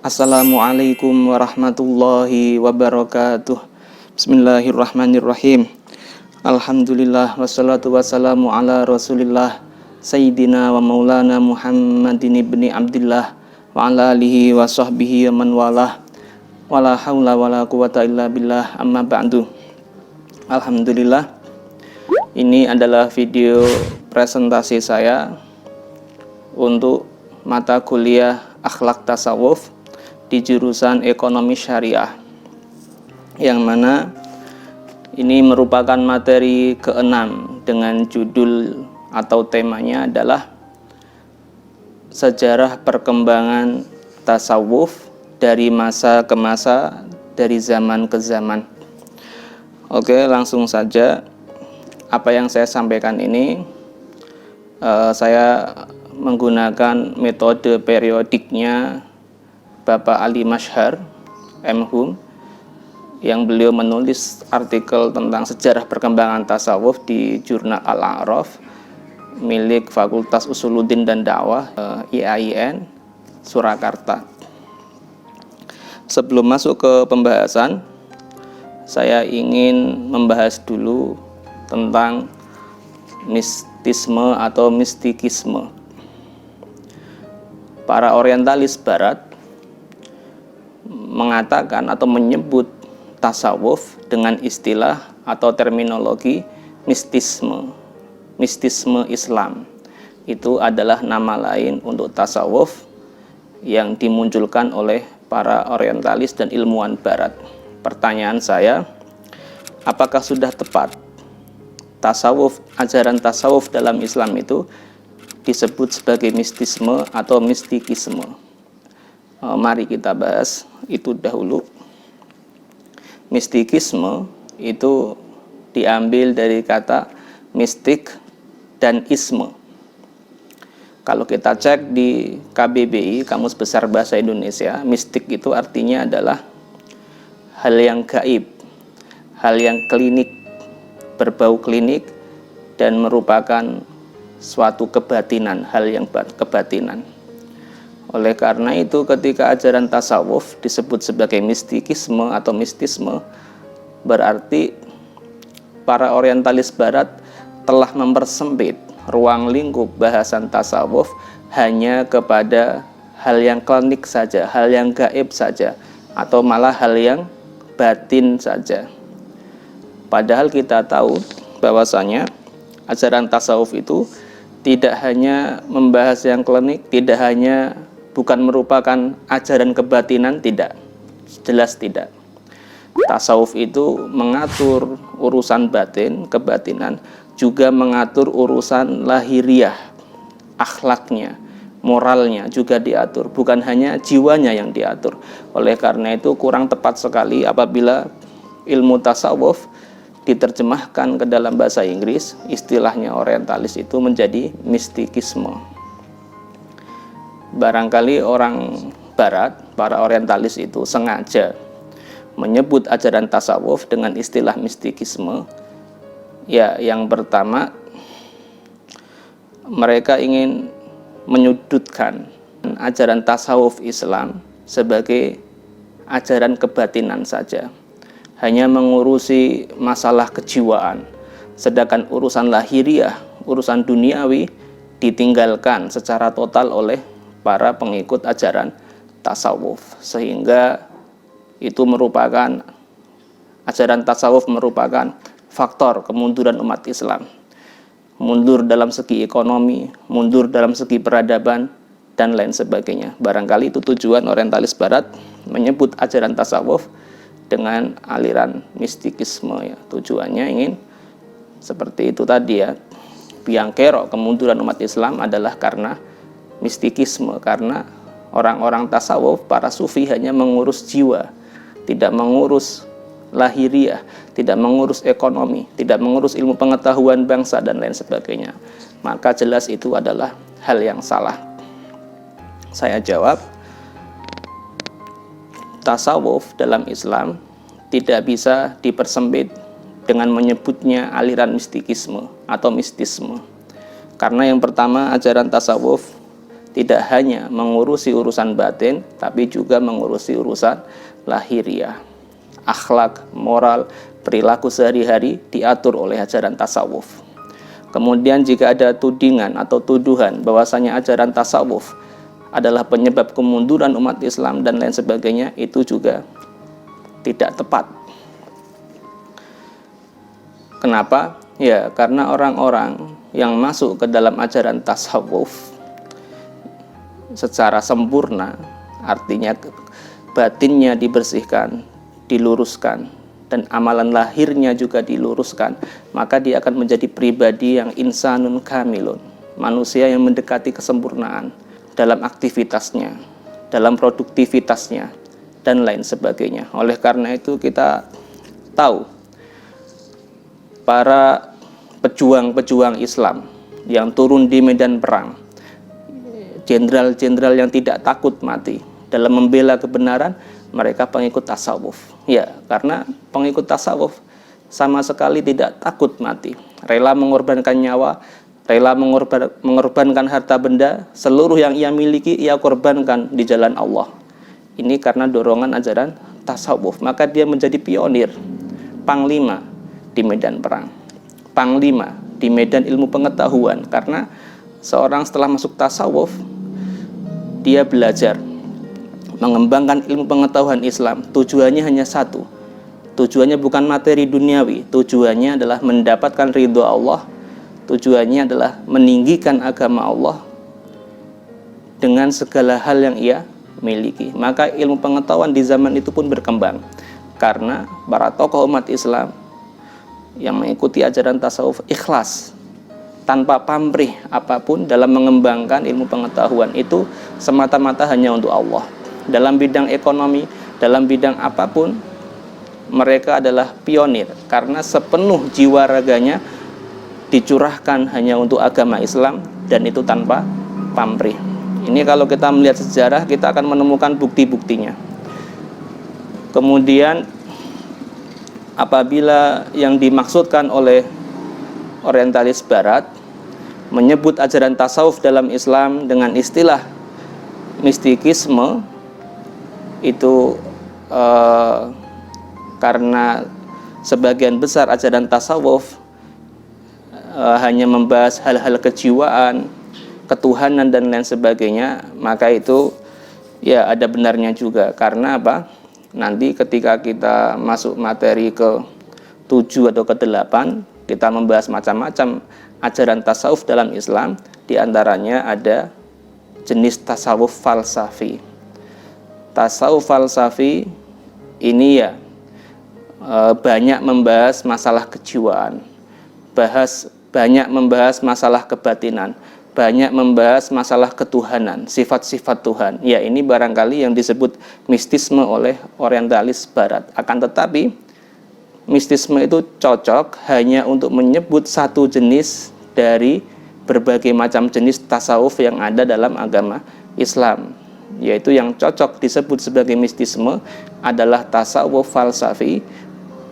Assalamualaikum warahmatullahi wabarakatuh. Bismillahirrahmanirrahim. Alhamdulillah wassalatu wassalamu ala Rasulillah Sayyidina wa maulana Muhammadin ibni Abdillah wa ala alihi wa sahbihi wa man walah. Wala haula wala quwata illa billah, amma ba'du. Alhamdulillah, ini adalah video presentasi saya untuk mata kuliah akhlak tasawuf di jurusan ekonomi syariah, yang mana ini merupakan materi ke-6 dengan judul atau temanya adalah sejarah perkembangan tasawuf dari masa ke masa, dari zaman ke zaman. Oke, langsung saja. Apa yang saya sampaikan ini saya menggunakan metode periodiknya Bapak Ali Mashhar, M.Hum, yang beliau menulis artikel tentang sejarah perkembangan tasawuf di jurnal Al-A'raf milik Fakultas Usuluddin dan Dakwah IAIN Surakarta. Sebelum masuk ke pembahasan, saya ingin membahas dulu tentang mistisme atau mistikisme. Para orientalis barat mengatakan atau menyebut tasawuf dengan istilah atau terminologi mistisme. Mistisme Islam itu adalah nama lain untuk tasawuf yang dimunculkan oleh para orientalis dan ilmuwan barat. Pertanyaan saya, apakah sudah tepat tasawuf, ajaran tasawuf dalam Islam itu disebut sebagai mistisme atau mistikisme? Mari kita bahas itu dahulu. Mistikisme itu diambil dari kata mistik dan isme. Kalau kita cek di KBBI, Kamus Besar Bahasa Indonesia, mistik itu artinya adalah hal yang gaib, hal yang klinik, berbau klinik, dan merupakan suatu kebatinan, hal yang kebatinan. Oleh karena itu, ketika ajaran tasawuf disebut sebagai mistikisme atau mistisme, berarti para orientalis barat telah mempersempit ruang lingkup bahasan tasawuf hanya kepada hal yang klinik saja, hal yang gaib saja, atau malah hal yang batin saja. Padahal kita tahu bahwasanya ajaran tasawuf itu tidak hanya membahas yang klinik, bukan merupakan ajaran kebatinan, tidak. Jelas tidak. Tasawuf itu mengatur urusan batin, kebatinan, juga mengatur urusan lahiriah, akhlaknya, moralnya juga diatur, bukan hanya jiwanya yang diatur. Oleh karena itu kurang tepat sekali apabila ilmu tasawuf diterjemahkan ke dalam bahasa Inggris, istilahnya orientalis itu menjadi mistikisme. Barangkali orang barat, para orientalis itu sengaja menyebut ajaran tasawuf dengan istilah mistikisme. Ya, yang pertama, mereka ingin menyudutkan ajaran tasawuf Islam sebagai ajaran kebatinan saja, hanya mengurusi masalah kejiwaan, sedangkan urusan lahiriah, urusan duniawi ditinggalkan secara total oleh para pengikut ajaran tasawuf, sehingga itu merupakan ajaran tasawuf merupakan faktor kemunduran umat Islam, mundur dalam segi ekonomi, mundur dalam segi peradaban, dan lain sebagainya. Barangkali itu tujuan orientalis barat menyebut ajaran tasawuf dengan aliran mistikisme, ya. Tujuannya ingin seperti itu tadi, ya. Biang kerok kemunduran umat Islam adalah karena mistikisme, karena orang-orang tasawuf, para sufi hanya mengurus jiwa, tidak mengurus lahiriah, tidak mengurus ekonomi, tidak mengurus ilmu pengetahuan bangsa, dan lain sebagainya. Maka jelas itu adalah hal yang salah. Saya jawab, tasawuf dalam Islam tidak bisa dipersempit dengan menyebutnya aliran mistikisme atau mistisme. Karena yang pertama, ajaran tasawuf tidak hanya mengurusi urusan batin, tapi juga mengurusi urusan lahiriah. Akhlak, moral, perilaku sehari-hari diatur oleh ajaran tasawuf. Kemudian jika ada tudingan atau tuduhan bahwasanya ajaran tasawuf adalah penyebab kemunduran umat Islam dan lain sebagainya, itu juga tidak tepat. Kenapa? Ya, karena orang-orang yang masuk ke dalam ajaran tasawuf secara sempurna, artinya batinnya dibersihkan, diluruskan, dan amalan lahirnya juga diluruskan, maka dia akan menjadi pribadi yang insanun kamilun, manusia yang mendekati kesempurnaan dalam aktivitasnya, dalam produktivitasnya, dan lain sebagainya. Oleh karena itu kita tahu para pejuang-pejuang Islam yang turun di medan perang, jenderal-jenderal yang tidak takut mati dalam membela kebenaran, mereka pengikut tasawuf. Ya, karena pengikut tasawuf sama sekali tidak takut mati, rela mengorbankan nyawa, rela mengorbankan harta benda, seluruh yang ia miliki ia korbankan di jalan Allah. Ini karena dorongan ajaran tasawuf. Maka dia menjadi pionir, panglima di medan perang, panglima di medan ilmu pengetahuan. Karena seorang setelah masuk tasawuf, dia belajar mengembangkan ilmu pengetahuan Islam. Tujuannya hanya satu, tujuannya bukan materi duniawi, tujuannya adalah mendapatkan ridho Allah, tujuannya adalah meninggikan agama Allah dengan segala hal yang ia miliki. Maka ilmu pengetahuan di zaman itu pun berkembang, karena para tokoh umat Islam yang mengikuti ajaran tasawuf ikhlas, tanpa pamrih apapun dalam mengembangkan ilmu pengetahuan itu, semata-mata hanya untuk Allah. Dalam bidang ekonomi, dalam bidang apapun, mereka adalah pionir, karena sepenuh jiwa raganya dicurahkan hanya untuk agama Islam, dan itu tanpa pamrih. Ini kalau kita melihat sejarah, kita akan menemukan bukti-buktinya. Kemudian apabila yang dimaksudkan oleh orientalis barat menyebut ajaran tasawuf dalam Islam dengan istilah mistikisme, itu karena sebagian besar ajaran tasawuf hanya membahas hal-hal kejiwaan, ketuhanan dan lain sebagainya, maka itu ya ada benarnya juga. Karena apa? Nanti ketika kita masuk materi ke 7 atau ke 8, kita membahas macam-macam ajaran tasawuf dalam Islam. Di antaranya ada jenis tasawuf falsafi. Tasawuf falsafi ini ya banyak membahas masalah kejiwaan, banyak membahas masalah kebatinan, banyak membahas masalah ketuhanan, sifat-sifat Tuhan. Ya, ini barangkali yang disebut mistisme oleh orientalis barat. Akan tetapi mistisme itu cocok hanya untuk menyebut satu jenis dari berbagai macam jenis tasawuf yang ada dalam agama Islam. Yaitu yang cocok disebut sebagai mistisme adalah tasawuf falsafi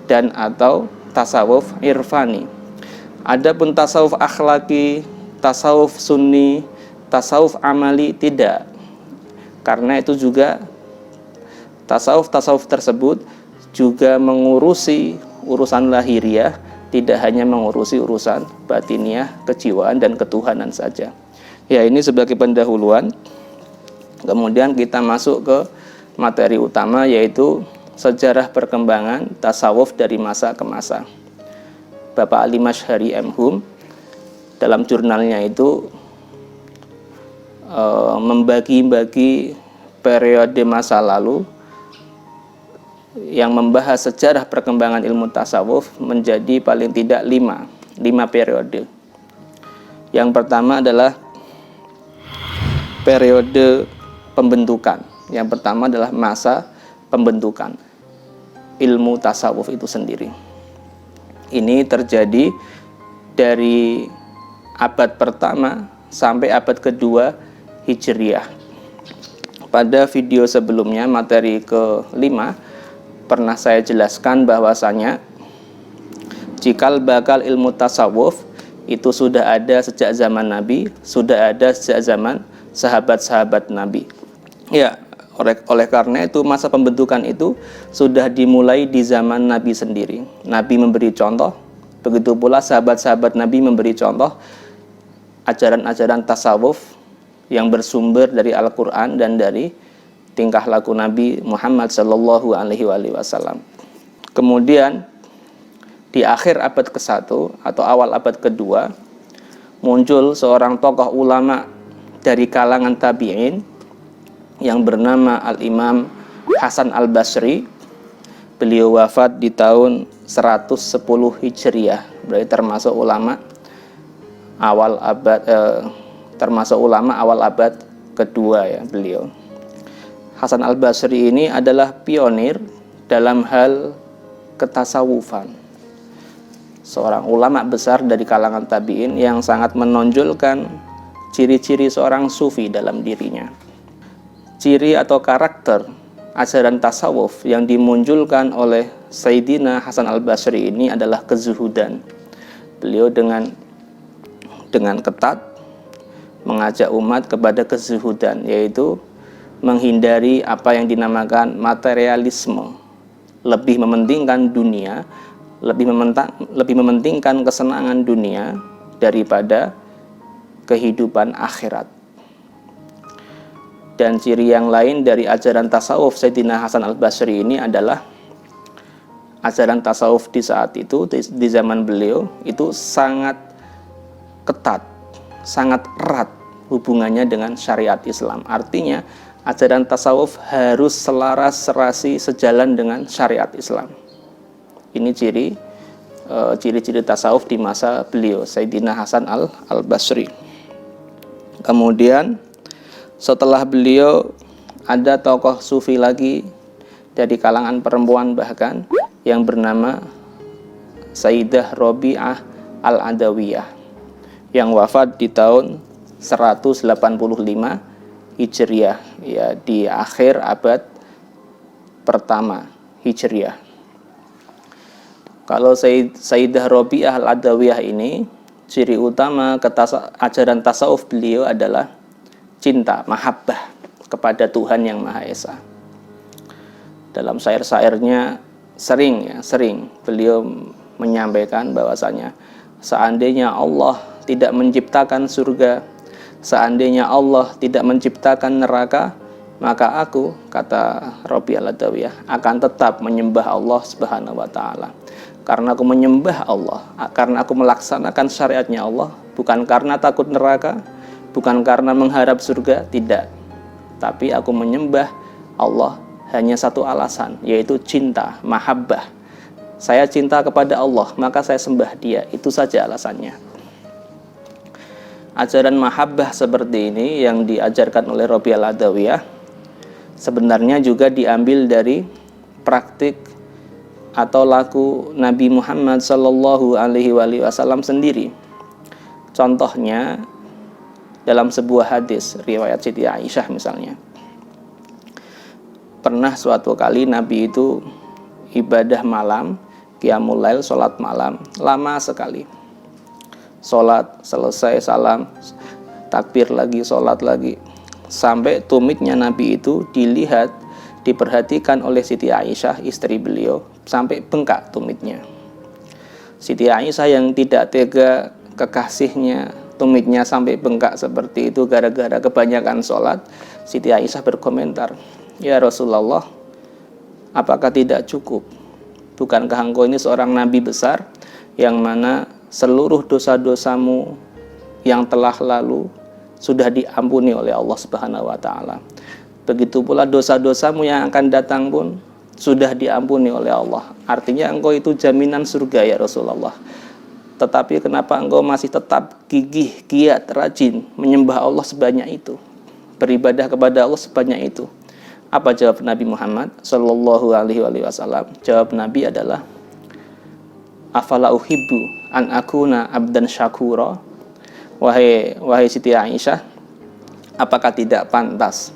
dan atau tasawuf irfani. Adapun tasawuf akhlaki, tasawuf sunni, tasawuf amali tidak. Karena itu juga tasawuf tersebut juga mengurusi urusan lahiriah, tidak hanya mengurusi urusan batiniah, kejiwaan dan ketuhanan saja. Ya, ini sebagai pendahuluan. Kemudian kita masuk ke materi utama, yaitu sejarah perkembangan tasawuf dari masa ke masa. Bapak Ali Mashhari M.Hum dalam jurnalnya itu membagi-bagi periode masa lalu yang membahas sejarah perkembangan ilmu tasawuf menjadi paling tidak 5 periode. Yang pertama adalah periode pembentukan. Yang pertama adalah masa pembentukan ilmu tasawuf itu sendiri. Ini terjadi dari abad pertama sampai abad kedua Hijriah. Pada video sebelumnya, materi ke-5, pernah saya jelaskan bahwasanya cikal bakal ilmu tasawuf itu sudah ada sejak zaman Nabi, sudah ada sejak zaman sahabat-sahabat Nabi. Ya, oleh karena itu masa pembentukan itu sudah dimulai di zaman Nabi sendiri. Nabi memberi contoh, begitu pula sahabat-sahabat Nabi memberi contoh ajaran-ajaran tasawuf yang bersumber dari Al-Quran dan dari tingkah laku Nabi Muhammad Sallallahu Alaihi Wasallam. Kemudian di akhir abad ke-1 atau awal abad ke-2 muncul seorang tokoh ulama dari kalangan tabi'in yang bernama Al-Imam Hasan Al-Basri. Beliau wafat di tahun 110 Hijriah, berarti termasuk ulama awal abad kedua ya beliau. Hasan Al-Basri ini adalah pionir dalam hal ketasawufan. Seorang ulama besar dari kalangan tabi'in yang sangat menonjolkan ciri-ciri seorang sufi dalam dirinya. Ciri atau karakter ajaran tasawuf yang dimunculkan oleh Sayyidina Hasan Al-Basri ini adalah kezuhudan. Beliau dengan ketat mengajak umat kepada kezuhudan, yaitu menghindari apa yang dinamakan materialisme, lebih mementingkan dunia, lebih mementingkan kesenangan dunia daripada kehidupan akhirat. Dan ciri yang lain dari ajaran tasawuf Sayyidina Hasan Al-Basri ini adalah ajaran tasawuf di saat itu, di zaman beliau itu sangat ketat, sangat erat hubungannya dengan syariat Islam. Artinya ajaran tasawuf harus selaras serasi sejalan dengan syariat Islam. Ini ciri-ciri tasawuf di masa beliau, Sayyidina Hasan Al-Basri. Kemudian setelah beliau ada tokoh sufi lagi dari kalangan perempuan bahkan yang bernama Sayyidah Rabi'ah Al-Adawiyah yang wafat di tahun 185 Hijriah, ya, di akhir abad pertama Hijriah. Kalau Sayyidah Rabi'ah Al-Adawiyah ini, ciri utama ajaran tasawuf beliau adalah cinta, mahabbah kepada Tuhan Yang Maha Esa. Dalam syair-syairnya sering beliau menyampaikan bahwasanya seandainya Allah tidak menciptakan surga, seandainya Allah tidak menciptakan neraka, maka aku, kata Rabi'ah Al-Adawiyah, akan tetap menyembah Allah Subhanahu wa taala. Karena aku menyembah Allah, karena aku melaksanakan syariatnya Allah, bukan karena takut neraka, bukan karena mengharap surga, tidak. Tapi aku menyembah Allah hanya satu alasan, yaitu cinta, mahabbah. Saya cinta kepada Allah, maka saya sembah Dia. Itu saja alasannya. Ajaran mahabbah seperti ini yang diajarkan oleh Rabi'ah Al-Adawiyah sebenarnya juga diambil dari praktik atau laku Nabi Muhammad Sallallahu Alaihi Wasallam sendiri. Contohnya dalam sebuah hadis riwayat Siti Aisyah misalnya, pernah suatu kali Nabi itu ibadah malam, qiyamul lail, sholat malam, lama sekali. Sholat, selesai, salam, takbir lagi, sholat lagi. Sampai tumitnya Nabi itu dilihat, diperhatikan oleh Siti Aisyah, istri beliau, sampai bengkak tumitnya. Siti Aisyah yang tidak tega kekasihnya, tumitnya sampai bengkak seperti itu gara-gara kebanyakan sholat, Siti Aisyah berkomentar, "Ya Rasulullah, apakah tidak cukup? Bukankah engkau ini seorang nabi besar yang mana seluruh dosa-dosamu yang telah lalu sudah diampuni oleh Allah Subhanahu wa taala. Begitu pula dosa-dosamu yang akan datang pun sudah diampuni oleh Allah. Artinya engkau itu jaminan surga ya Rasulullah. Tetapi kenapa engkau masih tetap gigih, giat, rajin menyembah Allah sebanyak itu? Beribadah kepada Allah sebanyak itu?" Apa jawab Nabi Muhammad Sallallahu Alaihi Wasallam? Jawab Nabi adalah, "Afala uhibbu an akuna abdan syakura." Wahai Siti Aisyah, apakah tidak pantas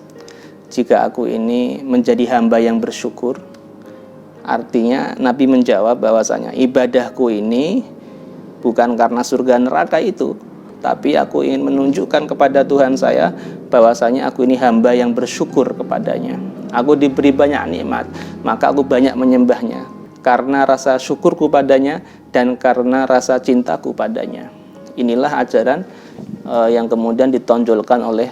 jika aku ini menjadi hamba yang bersyukur? Artinya Nabi menjawab bahwasanya ibadahku ini bukan karena surga neraka itu, tapi aku ingin menunjukkan kepada Tuhan saya bahwasanya aku ini hamba yang bersyukur kepadanya. Aku diberi banyak nikmat, maka aku banyak menyembahnya karena rasa syukurku padanya dan karena rasa cintaku padanya. Inilah ajaran yang kemudian ditonjolkan oleh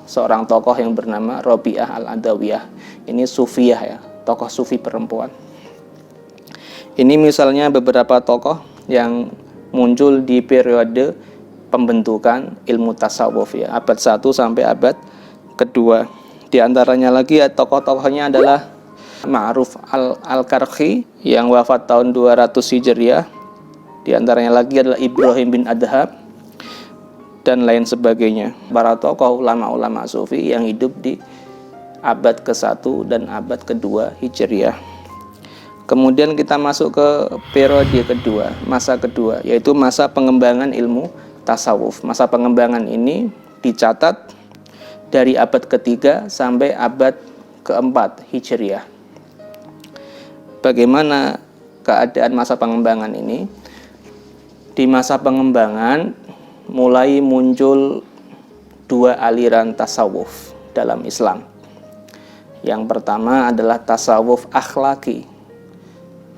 seorang tokoh yang bernama Robiah Al-Adawiyah. Ini sufiyah ya, tokoh sufi perempuan. Ini misalnya beberapa tokoh yang muncul di periode pembentukan ilmu tasawuf ya, abad 1 sampai abad kedua. Di antaranya lagi ya, tokoh-tokohnya adalah Ma'ruf Al-Karkhi yang wafat tahun 200 Hijriah. Di antaranya lagi adalah Ibrahim bin Adham dan lain sebagainya. Para tokoh ulama-ulama sufi yang hidup di abad ke-1 dan abad kedua Hijriah. Kemudian kita masuk ke periode kedua, masa kedua, yaitu masa pengembangan ilmu tasawuf. Masa pengembangan ini dicatat dari abad ketiga sampai abad keempat Hijriah. Bagaimana keadaan masa pengembangan ini? Di masa pengembangan mulai muncul dua aliran tasawuf dalam Islam. Yang pertama adalah tasawuf akhlaki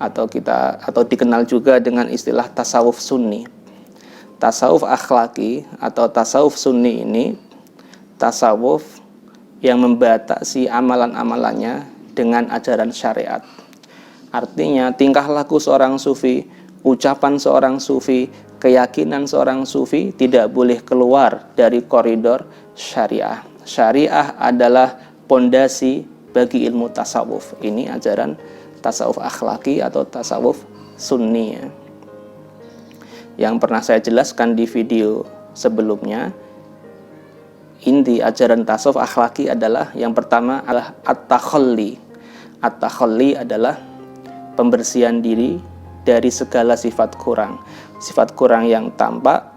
atau dikenal juga dengan istilah tasawuf sunni. Tasawuf akhlaki atau tasawuf sunni ini tasawuf yang membatasi amalan-amalannya dengan ajaran syariat. Artinya tingkah laku seorang sufi, ucapan seorang sufi, keyakinan seorang sufi tidak boleh keluar dari koridor syariah. Syariah adalah pondasi bagi ilmu tasawuf. Ini ajaran tasawuf akhlaki atau tasawuf sunni ya. Yang pernah saya jelaskan di video sebelumnya, inti ajaran tasawuf akhlaki adalah yang pertama adalah at-takhalli. At-takhalli adalah pembersihan diri dari segala sifat kurang. Sifat kurang yang tampak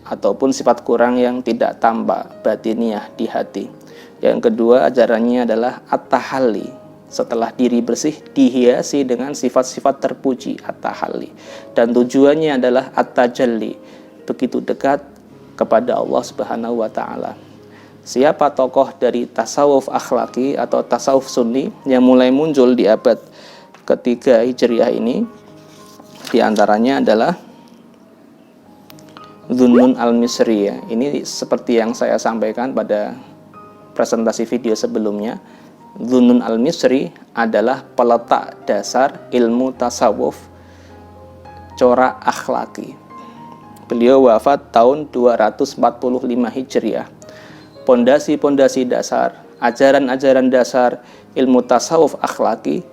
ataupun sifat kurang yang tidak tampak batiniah di hati. Yang kedua ajarannya adalah at-tahalli. Setelah diri bersih dihiasi dengan sifat-sifat terpuji, at-tahalli. Dan tujuannya adalah at-tajalli, begitu dekat kepada Allah Subhanahu wa taala. Siapa tokoh dari tasawuf akhlaki atau tasawuf sunni yang mulai muncul di abad ketiga Hijriah ini? Di antaranya adalah Dhunnun al-Misri ya. Ini seperti yang saya sampaikan pada presentasi video sebelumnya. Dhunnun al-Misri adalah peletak dasar ilmu tasawuf corak akhlaki. Beliau wafat tahun 245 Hijriah. Pondasi-pondasi dasar, ajaran-ajaran dasar ilmu tasawuf akhlaki,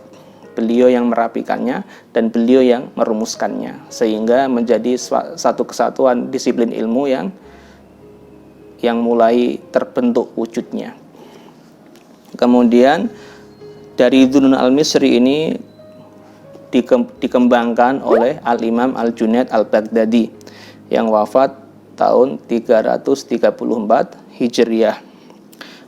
beliau yang merapikannya dan beliau yang merumuskannya, sehingga menjadi satu kesatuan disiplin ilmu yang mulai terbentuk wujudnya. Kemudian dari Dhunnun al-Misri ini dikembangkan oleh Al-Imam Al-Junaid Al-Baghdadi yang wafat tahun 334 Hijriah.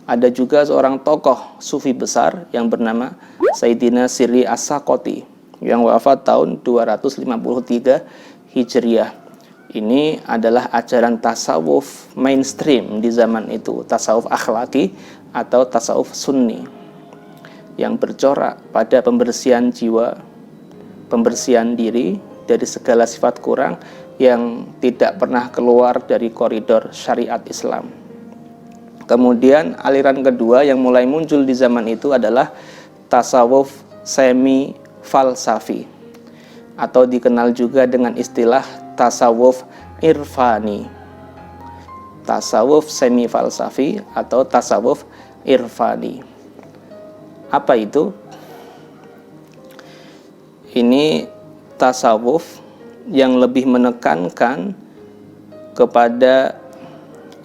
Ada juga seorang tokoh sufi besar yang bernama Sayyidina Sirri As-Sakoti yang wafat tahun 253 Hijriah. Ini adalah ajaran tasawuf mainstream di zaman itu, tasawuf akhlaki atau tasawuf sunni yang bercorak pada pembersihan jiwa, pembersihan diri dari segala sifat kurang yang tidak pernah keluar dari koridor syariat Islam. Kemudian aliran kedua yang mulai muncul di zaman itu adalah tasawuf semi falsafi atau dikenal juga dengan istilah tasawuf irfani. Tasawuf semi falsafi atau tasawuf irfani. Apa itu? Ini tasawuf yang lebih menekankan kepada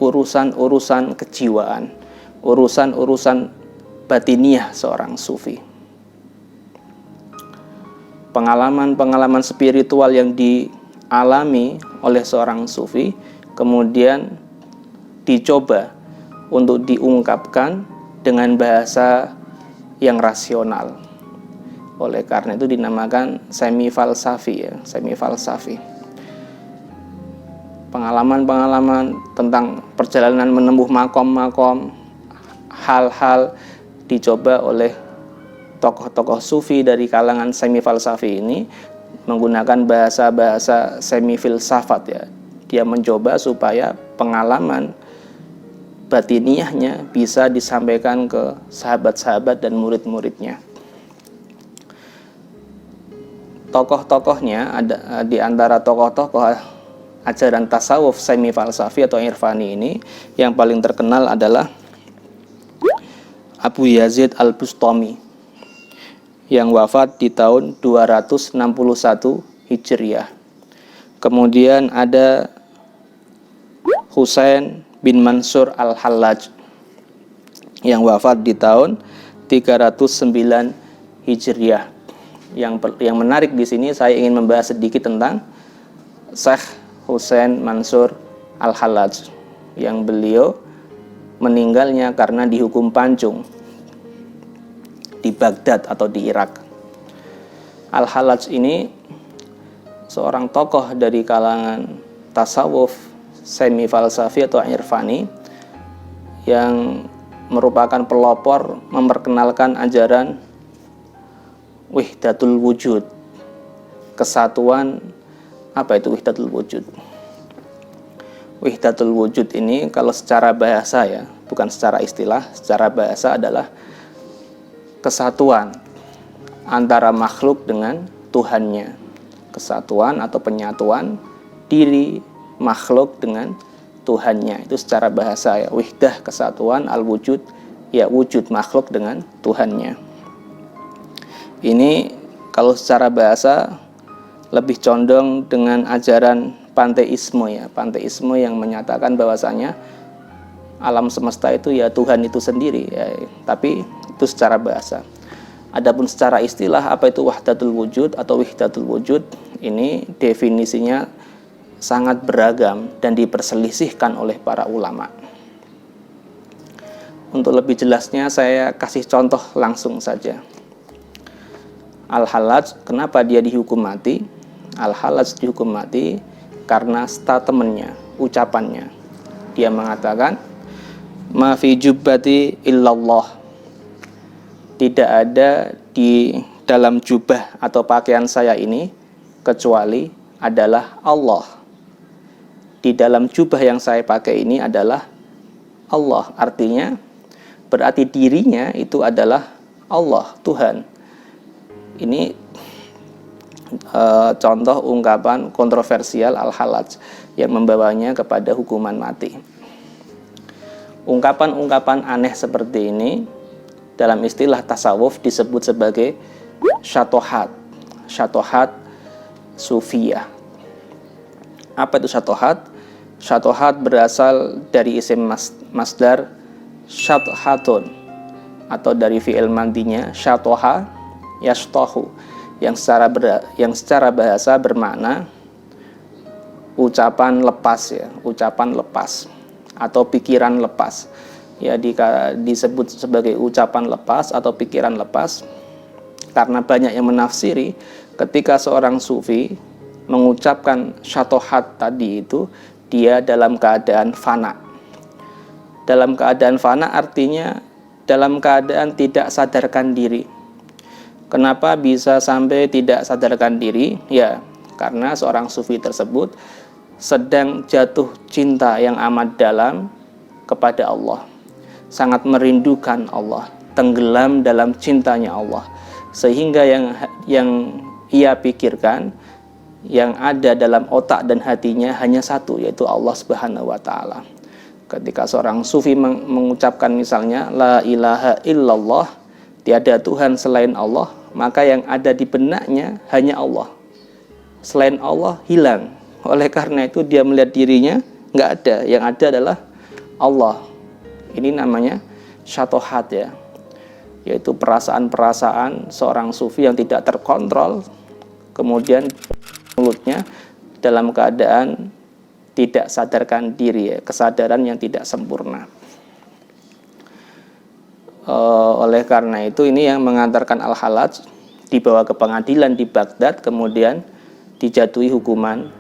urusan-urusan kejiwaan, urusan-urusan batiniah seorang sufi. Pengalaman-pengalaman spiritual yang dialami oleh seorang sufi kemudian dicoba untuk diungkapkan dengan bahasa yang rasional. Oleh karena itu dinamakan semi falsafi ya, semi falsafi. pengalaman-pengalaman tentang perjalanan menempuh makom-makom, hal-hal dicoba oleh tokoh-tokoh sufi dari kalangan semi falsafi ini menggunakan bahasa-bahasa semi filsafat ya. Dia mencoba supaya pengalaman batiniahnya bisa disampaikan ke sahabat-sahabat dan murid-muridnya. Tokoh-tokohnya ada di antara tokoh-tokoh ajaran tasawuf semi falsafi atau irfani ini, yang paling terkenal adalah Abu Yazid Al-Bustami yang wafat di tahun 261 Hijriah. Kemudian ada Husain bin Mansur Al-Hallaj yang wafat di tahun 309 Hijriah. Yang menarik di sini saya ingin membahas sedikit tentang Syekh Husain Mansur Al-Hallaj yang beliau meninggalnya karena dihukum pancung di Baghdad atau di Irak. Al-Hallaj ini seorang tokoh dari kalangan tasawuf semi falsafi atau irfani yang merupakan pelopor memperkenalkan ajaran wihdatul wujud, kesatuan. Apa itu wihdatul wujud? Wihdatul wujud ini kalau secara bahasa ya, bukan secara istilah, secara bahasa adalah kesatuan antara makhluk dengan Tuhannya. Kesatuan atau penyatuan diri makhluk dengan Tuhannya. Itu secara bahasa ya, wihdah kesatuan, al-wujud ya wujud makhluk dengan Tuhannya. Ini kalau secara bahasa lebih condong dengan ajaran panteisme ya. Panteisme yang menyatakan bahwasanya alam semesta itu ya Tuhan itu sendiri ya. Tapi itu secara bahasa. Adapun secara istilah, apa itu wahdatul wujud atau wihdatul wujud, ini definisinya sangat beragam dan diperselisihkan oleh para ulama. Untuk lebih jelasnya saya kasih contoh langsung saja. Al-Hallaj, kenapa dia dihukum mati? Al-Hallaj dihukum mati karena statementnya, ucapannya. Dia mengatakan, ma fi jubbati illallah. Tidak ada di dalam jubah atau pakaian saya ini kecuali adalah Allah. Di dalam jubah yang saya pakai ini adalah Allah. Artinya berarti dirinya itu adalah Allah, Tuhan. Ini contoh ungkapan kontroversial Al-Hallaj yang membawanya kepada hukuman mati. Ungkapan-ungkapan aneh seperti ini dalam istilah tasawuf disebut sebagai syatohat. Syatohat sufiyah. Apa itu syatohat? Syatohat berasal dari isim masdar syathatun atau dari fi'il mandinya syatoha yashtahu yang secara bahasa bermakna ucapan lepas ya, ucapan lepas atau pikiran lepas. Ya disebut sebagai ucapan lepas atau pikiran lepas karena banyak yang menafsiri ketika seorang sufi mengucapkan syatohat tadi itu dia dalam keadaan fana. Dalam keadaan fana artinya dalam keadaan tidak sadarkan diri. Kenapa bisa sampai tidak sadarkan diri? Ya, karena seorang sufi tersebut sedang jatuh cinta yang amat dalam kepada Allah. Sangat merindukan Allah, tenggelam dalam cintanya Allah. Sehingga yang ia pikirkan, yang ada dalam otak dan hatinya hanya satu, yaitu Allah Subhanahu wa taala. Ketika seorang sufi mengucapkan misalnya la ilaha illallah, tiada Tuhan selain Allah, maka yang ada di benaknya hanya Allah. Selain Allah hilang. Oleh karena itu dia melihat dirinya nggak ada. Yang ada adalah Allah. Ini namanya syatohat ya. Yaitu perasaan-perasaan seorang sufi yang tidak terkontrol. Kemudian mulutnya dalam keadaan tidak sadarkan diri ya. Kesadaran yang tidak sempurna. Oleh karena itu ini yang mengantarkan Al-Hallaj dibawa ke pengadilan di Baghdad, kemudian dijatuhi hukuman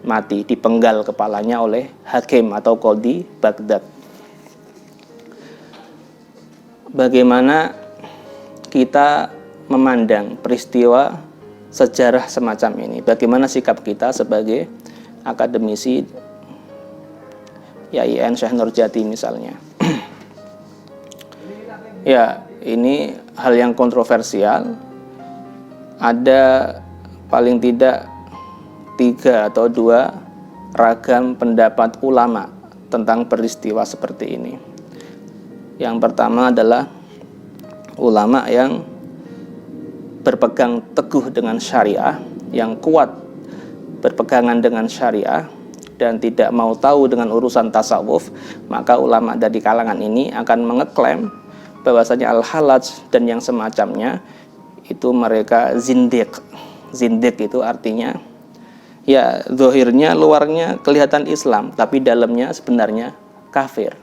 mati, dipenggal kepalanya oleh hakim atau qadhi Baghdad. Bagaimana kita memandang peristiwa sejarah semacam ini? Bagaimana sikap kita sebagai akademisi YIN Syekh Nurjati misalnya? Ya, ini hal yang kontroversial. Ada paling tidak 3 atau 2 ragam pendapat ulama tentang peristiwa seperti ini. Yang pertama adalah ulama yang berpegang teguh dengan syariah, yang kuat berpegangan dengan syariah dan tidak mau tahu dengan urusan tasawuf. Maka ulama dari kalangan ini akan mengeklaim bahwasanya al-halaj dan yang semacamnya itu mereka zindiq. Zindiq itu artinya ya zahirnya, luarnya kelihatan Islam, tapi dalamnya sebenarnya kafir.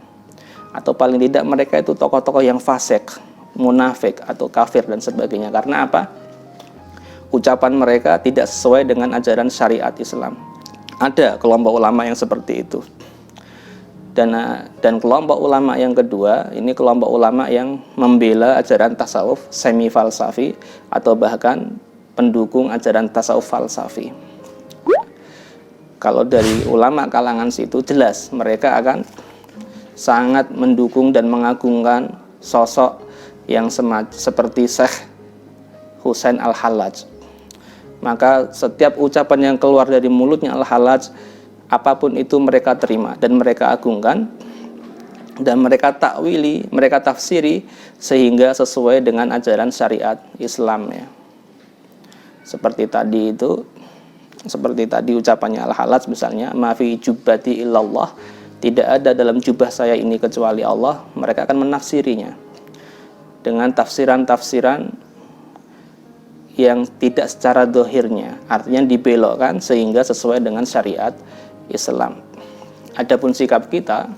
Atau paling tidak mereka itu tokoh-tokoh yang fasik, munafik atau kafir dan sebagainya. Karena apa? Ucapan mereka tidak sesuai dengan ajaran syariat Islam. Ada kelompok ulama yang seperti itu. Dan kelompok ulama yang kedua, ini kelompok ulama yang membela ajaran tasawuf semi falsafi atau bahkan pendukung ajaran tasawuf falsafi. Kalau dari ulama kalangan situ jelas mereka akan sangat mendukung dan mengagungkan sosok yang seperti Syekh Husain Al-Hallaj. Maka setiap ucapan yang keluar dari mulutnya Al-Hallaj, apapun itu mereka terima dan mereka agungkan dan mereka takwili, mereka tafsiri sehingga sesuai dengan ajaran syariat Islam ya. Seperti tadi ucapannya Al-Hallaj misalnya, ma fi jubbati illallah, tidak ada dalam jubah saya ini kecuali Allah. Mereka akan menafsirinya dengan tafsiran-tafsiran yang tidak secara dohirnya, artinya dibelokkan sehingga sesuai dengan syariat Islam. Adapun sikap kita,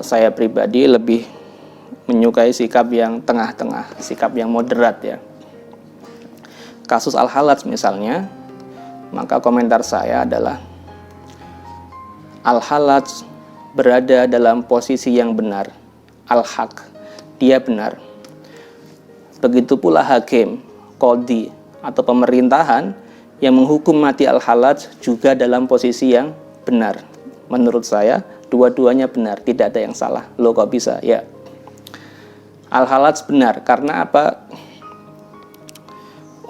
saya pribadi lebih menyukai sikap yang tengah-tengah, sikap yang moderat ya. Kasus Al-Hallaj misalnya, maka komentar saya adalah Al-Hallaj berada dalam posisi yang benar, al-haq, dia benar. Begitu pula hakim, qadhi atau pemerintahan yang menghukum mati Al-Hallaj juga dalam posisi yang benar. Menurut saya dua-duanya benar, tidak ada yang salah. Loh kok bisa? Ya, Al-Hallaj benar karena apa?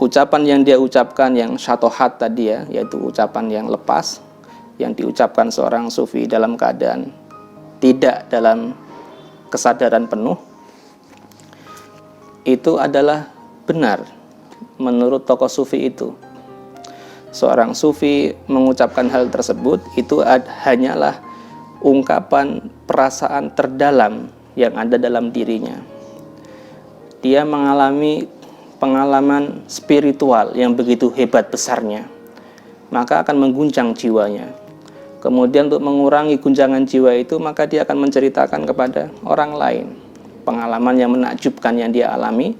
Ucapan yang dia ucapkan yang syatohat tadi ya, yaitu ucapan yang lepas, yang diucapkan seorang sufi dalam keadaan tidak dalam kesadaran penuh, itu adalah benar menurut tokoh sufi itu. Seorang sufi mengucapkan hal tersebut itu hanyalah ungkapan perasaan terdalam yang ada dalam dirinya. Dia mengalami pengalaman spiritual yang begitu hebat besarnya, maka akan mengguncang jiwanya. Kemudian untuk mengurangi guncangan jiwa itu, maka dia akan menceritakan kepada orang lain pengalaman yang menakjubkan yang dia alami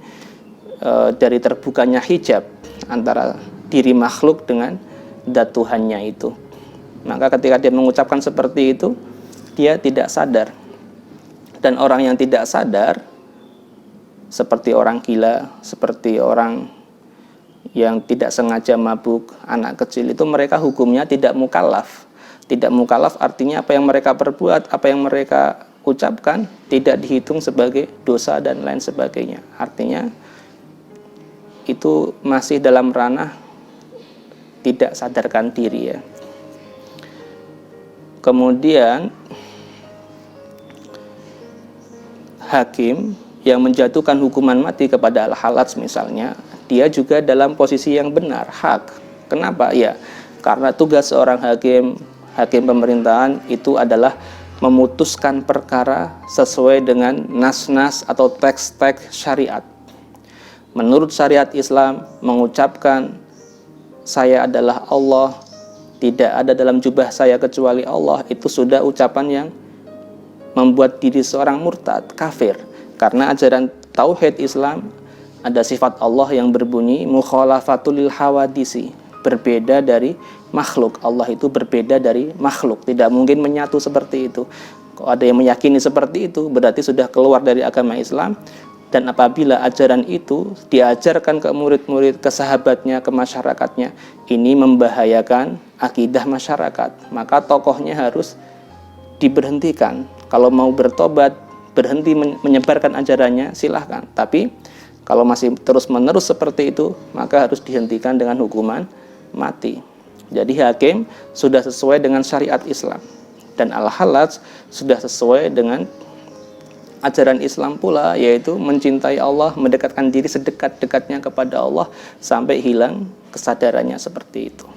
dari terbukanya hijab antara diri makhluk dengan zat Tuhannya itu. Maka ketika dia mengucapkan seperti itu, dia tidak sadar. Dan orang yang tidak sadar, seperti orang gila, seperti orang yang tidak sengaja mabuk, anak kecil, itu mereka hukumnya tidak mukallaf. Tidak mukallaf artinya apa yang mereka perbuat, apa yang mereka ucapkan tidak dihitung sebagai dosa dan lain sebagainya. Artinya itu masih dalam ranah tidak sadarkan diri ya. Kemudian hakim yang menjatuhkan hukuman mati kepada Al-Hallaj misalnya, dia juga dalam posisi yang benar, hak. Kenapa? Ya, karena tugas seorang hakim pemerintahan itu adalah memutuskan perkara sesuai dengan nas-nas atau teks-teks syariat. Menurut syariat Islam, mengucapkan saya adalah Allah, tidak ada dalam jubah saya kecuali Allah, itu sudah ucapan yang membuat diri seorang murtad, kafir. Karena ajaran tauhid Islam ada sifat Allah yang berbunyi mukhalafatul lil hawadisi, berbeda dari makhluk. Allah itu berbeda dari makhluk, tidak mungkin menyatu seperti itu. Kalau ada yang meyakini seperti itu, berarti sudah keluar dari agama Islam. Dan apabila ajaran itu diajarkan ke murid-murid, ke sahabatnya, ke masyarakatnya, ini membahayakan akidah masyarakat, maka tokohnya harus diberhentikan. Kalau mau bertobat, berhenti menyebarkan ajarannya, silahkan. Tapi kalau masih terus-menerus seperti itu, maka harus dihentikan dengan hukuman mati. Jadi hakim sudah sesuai dengan syariat Islam, dan al-Hallaj sudah sesuai dengan ajaran Islam pula, yaitu mencintai Allah, mendekatkan diri sedekat-dekatnya kepada Allah sampai hilang kesadarannya seperti itu.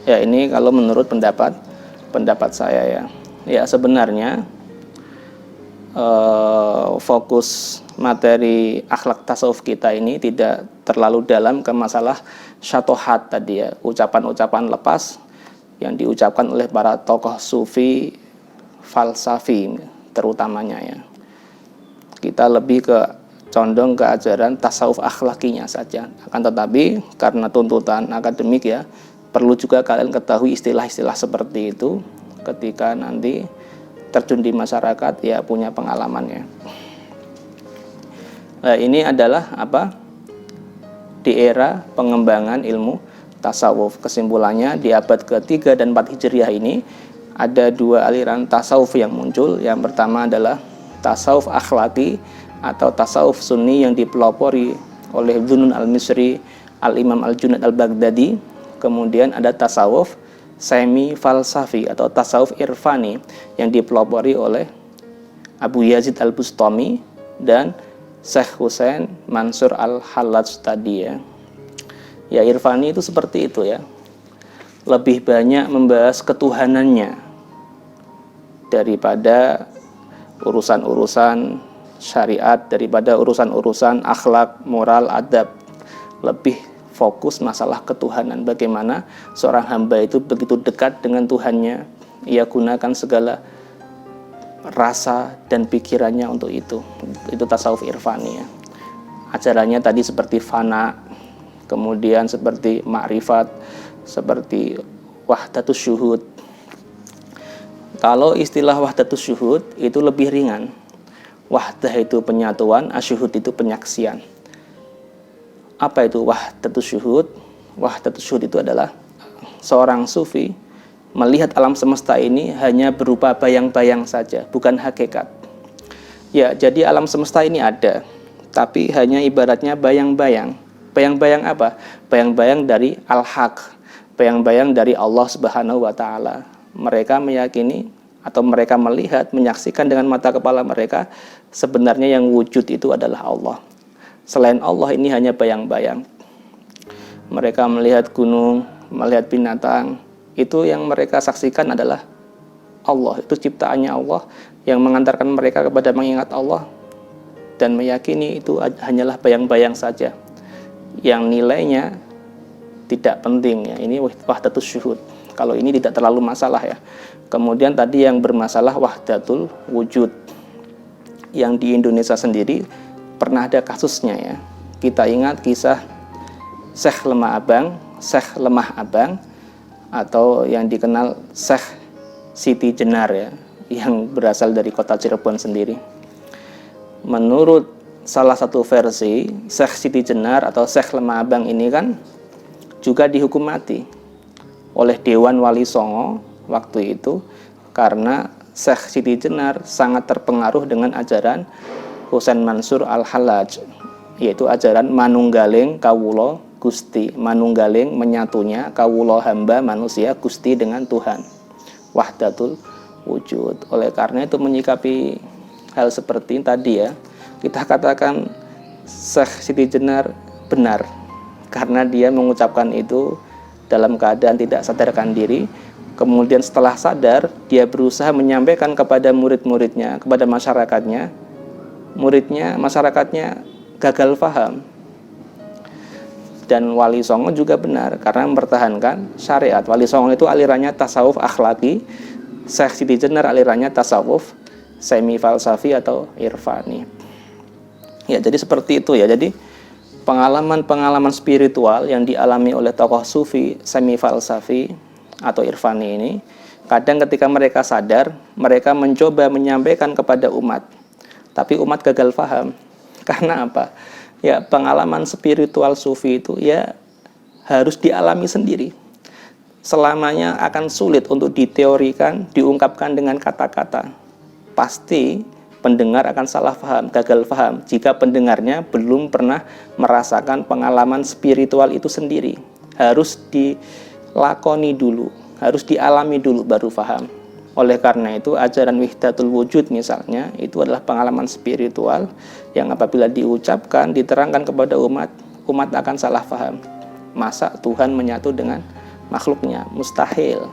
Ya, ini kalau menurut pendapat saya ya. Ya, sebenarnya fokus materi akhlak tasawuf kita ini tidak terlalu dalam ke masalah syatohat tadi ya, ucapan-ucapan lepas yang diucapkan oleh para tokoh sufi falsafi terutamanya ya. Kita lebih condong ke ajaran tasawuf akhlakinya saja. Akan tetapi karena tuntutan akademik ya, perlu juga kalian ketahui istilah-istilah seperti itu ketika nanti terjun di masyarakat ya, punya pengalamannya. Nah, ini adalah di era pengembangan ilmu tasawuf. Kesimpulannya, di abad ke-3 dan 4 Hijriah ini ada dua aliran tasawuf yang muncul. Yang pertama adalah tasawuf akhlaki atau tasawuf sunni yang dipelopori oleh Dzunun al-Misri, al-Imam al-Junaid al-Baghdadi. Kemudian ada tasawuf semi falsafi atau tasawuf irfani yang dipelopori oleh Abu Yazid al-Bustami dan Syekh Husain Mansur al-Hallaj tadi ya. Ya, irfani itu seperti itu ya. Lebih banyak membahas ketuhanannya daripada urusan-urusan syariat, daripada urusan-urusan akhlak, moral, adab. Lebih fokus masalah ketuhanan, bagaimana seorang hamba itu begitu dekat dengan Tuhannya, ia gunakan segala rasa dan pikirannya untuk itu. Itu tasawuf irfani ya. Ajarannya tadi seperti fana, kemudian seperti ma'rifat, seperti wahdatus syuhud. Kalau istilah wahdatus syuhud itu lebih ringan. Wahdah itu penyatuan, asyuhud itu penyaksian. Apa itu wahdatus syuhud? Wahdatus syuhud itu adalah seorang sufi melihat alam semesta ini hanya berupa bayang-bayang saja, bukan hakikat. Ya, jadi alam semesta ini ada, tapi hanya ibaratnya bayang-bayang. Bayang-bayang apa? Bayang-bayang dari al-haq, bayang-bayang dari Allah Subhanahu wa Ta'ala. Mereka meyakini atau mereka melihat, menyaksikan dengan mata kepala mereka, sebenarnya yang wujud itu adalah Allah. Selain Allah ini hanya bayang-bayang. Mereka melihat gunung, melihat binatang, itu yang mereka saksikan adalah Allah. Itu ciptaannya Allah yang mengantarkan mereka kepada mengingat Allah dan meyakini itu hanyalah bayang-bayang saja yang nilainya tidak penting ya. Ini wahdatus syuhud. Kalau ini tidak terlalu masalah ya. Kemudian tadi yang bermasalah wahdatul wujud, yang di Indonesia sendiri pernah ada kasusnya ya. Kita ingat kisah Syekh Lemah Abang atau yang dikenal Syekh Siti Jenar ya, yang berasal dari kota Cirebon sendiri. Menurut salah satu versi, Syekh Siti Jenar atau Syekh Lemah Abang ini kan juga dihukum mati oleh Dewan Wali Songo waktu itu karena Syekh Siti Jenar sangat terpengaruh dengan ajaran Husain Mansur al-Hallaj, yaitu ajaran manunggaling kawula Gusti, manunggaling menyatunya kawula hamba manusia Gusti dengan Tuhan, wahdatul wujud. Oleh karena itu menyikapi hal seperti tadi ya, kita katakan Syekh Siti Jenar benar karena dia mengucapkan itu dalam keadaan tidak sadarkan diri. Kemudian setelah sadar, dia berusaha menyampaikan kepada murid-muridnya, kepada masyarakatnya. Masyarakatnya gagal paham. Dan Wali Songo juga benar karena mempertahankan syariat. Wali Songo itu alirannya tasawuf akhlaki, Syekh Siti Jenar alirannya tasawuf semi falsafi atau irfani. Ya, jadi seperti itu ya. Jadi pengalaman-pengalaman spiritual yang dialami oleh tokoh sufi semi falsafi atau irfani ini, kadang ketika mereka sadar, mereka mencoba menyampaikan kepada umat, tapi umat gagal paham. Karena apa? Ya, pengalaman spiritual sufi itu ya harus dialami sendiri. Selamanya akan sulit untuk diteorikan, diungkapkan dengan kata-kata. Pasti pendengar akan salah paham, gagal paham jika pendengarnya belum pernah merasakan pengalaman spiritual itu sendiri. Harus dilakoni dulu, harus dialami dulu baru paham. Oleh karena itu, ajaran Wihdatul Wujud misalnya, itu adalah pengalaman spiritual yang apabila diucapkan, diterangkan kepada umat, umat akan salah paham. Masa Tuhan menyatu dengan makhluknya? Mustahil.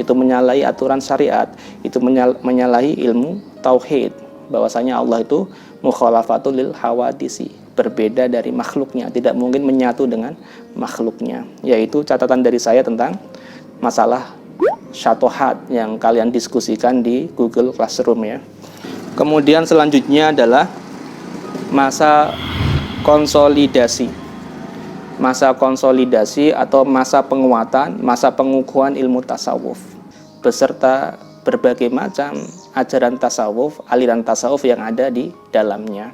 Itu menyalahi aturan syariat, itu menyalahi ilmu tauhid, bahwasanya Allah itu mukhalafatul lil hawadisi, berbeda dari makhluknya, tidak mungkin menyatu dengan makhluknya. Yaitu catatan dari saya tentang masalah syatohat yang kalian diskusikan di Google Classroom ya. Kemudian selanjutnya adalah masa konsolidasi. Masa konsolidasi atau masa penguatan, masa pengukuhan ilmu tasawuf beserta berbagai macam ajaran tasawuf, aliran tasawuf yang ada di dalamnya.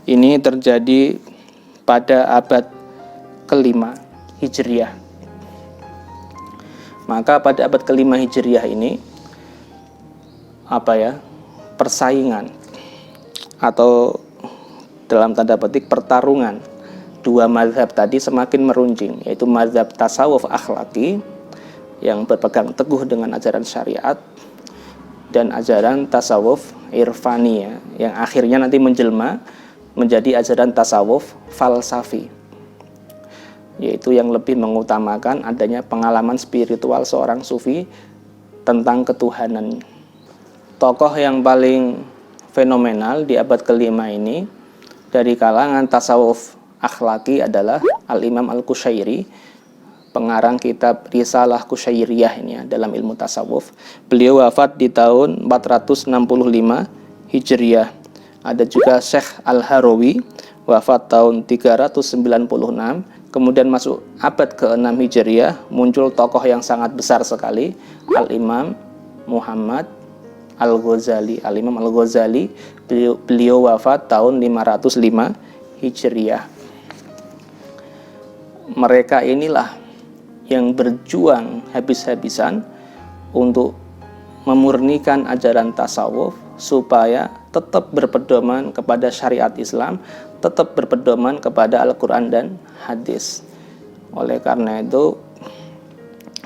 Ini terjadi pada abad kelima Hijriah. Maka pada abad kelima Hijriah ini persaingan atau dalam tanda petik pertarungan dua mazhab tadi semakin meruncing, yaitu mazhab tasawuf akhlaki yang berpegang teguh dengan ajaran syariat dan ajaran tasawuf irfani yang akhirnya nanti menjelma menjadi ajaran tasawuf falsafi, yaitu yang lebih mengutamakan adanya pengalaman spiritual seorang sufi tentang ketuhanan. Tokoh yang paling fenomenal di abad kelima ini dari kalangan tasawuf akhlaki adalah Al-Imam Al-Qushairi, pengarang kitab Risalah Qushairiyah ini dalam ilmu tasawuf. Beliau wafat di tahun 465 Hijriah. Ada juga Syekh Al-Harawi, wafat tahun 396. Kemudian masuk abad ke-6 Hijriah, muncul tokoh yang sangat besar sekali, Al-Imam Muhammad Al-Ghazali. Al-Imam Al-Ghazali, beliau wafat tahun 505 Hijriah. Mereka inilah yang berjuang habis-habisan untuk memurnikan ajaran tasawuf supaya tetap berpedoman kepada syariat Islam, tetap berpedoman kepada Al-Quran dan hadis. Oleh karena itu,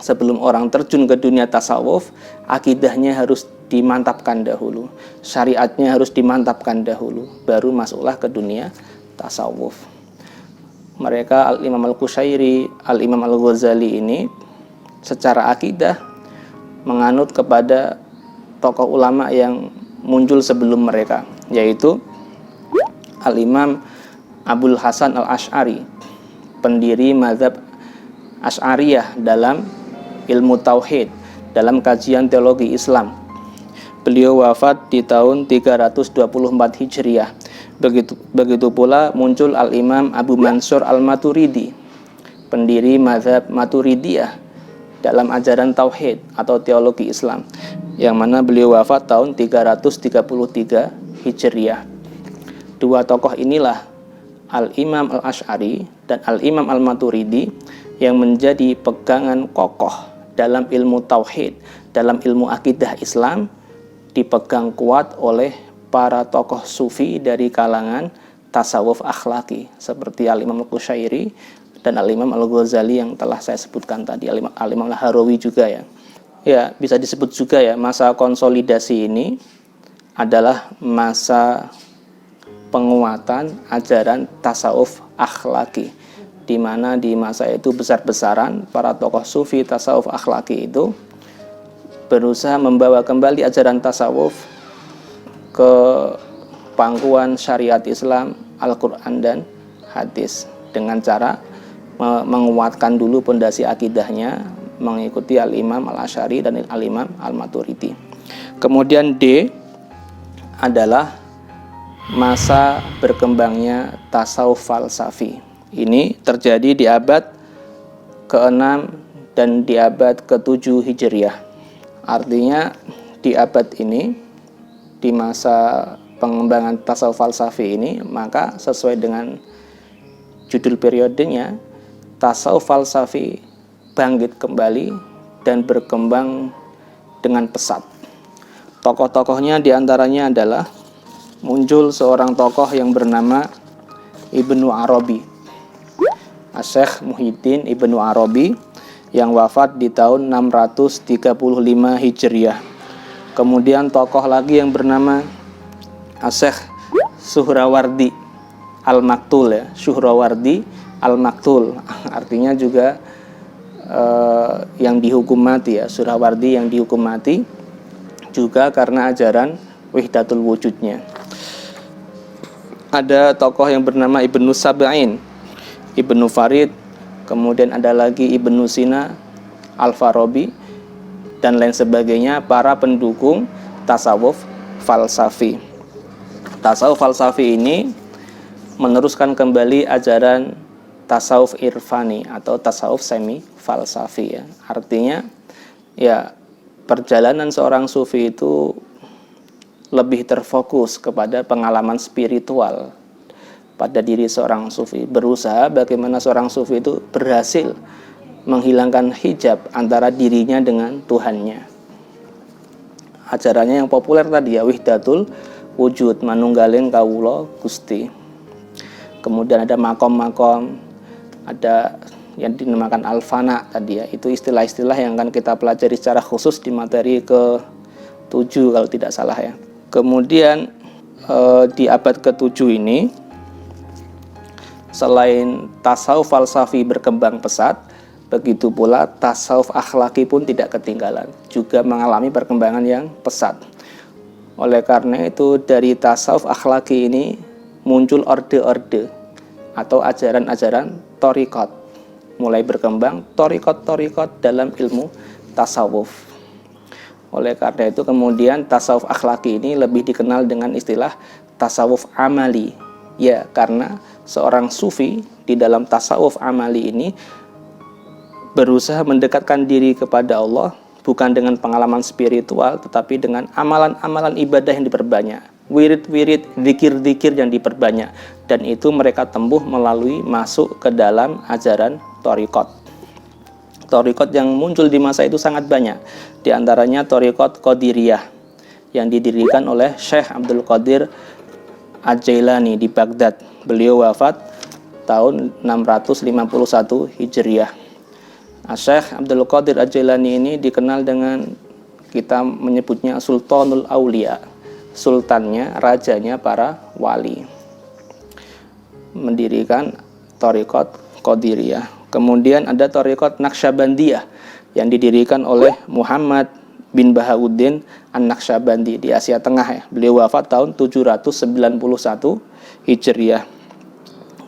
sebelum orang terjun ke dunia tasawuf, akidahnya harus dimantapkan dahulu, syariatnya harus dimantapkan dahulu, baru masuklah ke dunia tasawuf. Mereka Al-Imam Al-Qushairi, Al-Imam Al-Ghazali ini secara akidah menganut kepada tokoh ulama yang muncul sebelum mereka, yaitu Al-Imam Abul Hasan Al-Asy'ari, pendiri mazhab Asy'ariyah dalam ilmu tauhid, dalam kajian teologi Islam. Beliau wafat di tahun 324 Hijriah. Begitu pula muncul Al-Imam Abu Mansur Al-Maturidi, pendiri mazhab Maturidiyah dalam ajaran tauhid atau teologi Islam, yang mana beliau wafat tahun 333 Hijriah. Dua tokoh inilah, Al-Imam Al-Asy'ari dan Al-Imam Al-Maturidi, yang menjadi pegangan kokoh dalam ilmu tauhid, dalam ilmu akidah Islam, dipegang kuat oleh para tokoh sufi dari kalangan tasawuf akhlaki seperti Al-Imam Al-Qushairi dan Al-Imam Al-Ghazali yang telah saya sebutkan tadi, Al-Imam Al-Harawi juga ya. Ya, bisa disebut juga ya, masa konsolidasi ini adalah masa penguatan ajaran tasawuf akhlaki, di mana di masa itu besar-besaran para tokoh sufi tasawuf akhlaki itu berusaha membawa kembali ajaran tasawuf ke pangkuan syariat Islam, Al-Quran dan hadis, dengan cara menguatkan dulu pondasi akidahnya mengikuti Al-Imam Al-Asy'ari dan Al-Imam Al-Maturidi. Kemudian D adalah masa berkembangnya tasawuf falsafi. Ini terjadi di abad ke-6 dan di abad ke-7 Hijriah. Artinya di abad ini, di masa pengembangan tasawuf falsafi ini, maka sesuai dengan judul periodenya, tasawuf falsafi bangkit kembali dan berkembang dengan pesat. Tokoh-tokohnya diantaranya adalah muncul seorang tokoh yang bernama Ibnu Arabi, Syekh Muhyiddin Ibnu Arabi, yang wafat di tahun 635 Hijriah. Kemudian tokoh lagi yang bernama Syekh Suhrawardi Al-Maktul, ya, Suhrawardi Al-Maktul, artinya juga yang dihukum mati, ya, Suhrawardi yang dihukum mati, juga karena ajaran Wahdatul Wujudnya. Ada tokoh yang bernama Ibnu Sab'in, Ibnu Farid, kemudian ada lagi Ibnu Sina, Al-Farabi, dan lain sebagainya, para pendukung tasawuf falsafi. Tasawuf falsafi ini meneruskan kembali ajaran tasawuf irfani atau tasawuf semi falsafi, ya. Artinya, ya, perjalanan seorang sufi itu lebih terfokus kepada pengalaman spiritual pada diri seorang sufi, berusaha bagaimana seorang sufi itu berhasil menghilangkan hijab antara dirinya dengan Tuhannya. Ajarannya yang populer tadi, ya, Wahdatul Wujud, manunggaling kawula Gusti. Kemudian ada makom-makom, ada yang dinamakan al-fana tadi, ya. Itu istilah-istilah yang akan kita pelajari secara khusus di materi ke-7 kalau tidak salah, ya. Kemudian di abad ke-7 ini, selain tasawuf falsafi berkembang pesat, begitu pula tasawuf akhlaki pun tidak ketinggalan, juga mengalami perkembangan yang pesat. Oleh karena itu, dari tasawuf akhlaki ini muncul orde-orde atau ajaran-ajaran thariqat. Mulai berkembang thariqat-thariqat dalam ilmu tasawuf. Oleh karena itu kemudian tasawuf akhlaki ini lebih dikenal dengan istilah tasawuf amali. Ya, karena seorang sufi di dalam tasawuf amali ini berusaha mendekatkan diri kepada Allah bukan dengan pengalaman spiritual, tetapi dengan amalan-amalan ibadah yang diperbanyak, wirid-wirid, zikir-zikir yang diperbanyak, dan itu mereka tempuh melalui masuk ke dalam ajaran thariqat. Thariqat yang muncul di masa itu sangat banyak, di antaranya thariqat Qadiriyah yang didirikan oleh Syekh Abdul Qadir Al-Jailani di Baghdad. Beliau wafat tahun 651 Hijriah. Syekh Abdul Qadir Al-Jailani ini dikenal dengan, kita menyebutnya Sultanul Aulia, sultannya, rajanya para wali. Mendirikan thariqat Qadiriyah. Kemudian ada thariqat Naqsyabandiyah yang didirikan oleh Muhammad bin Bahauddin An-Naqsyabandi di Asia Tengah, ya. Beliau wafat tahun 791 Hijriah.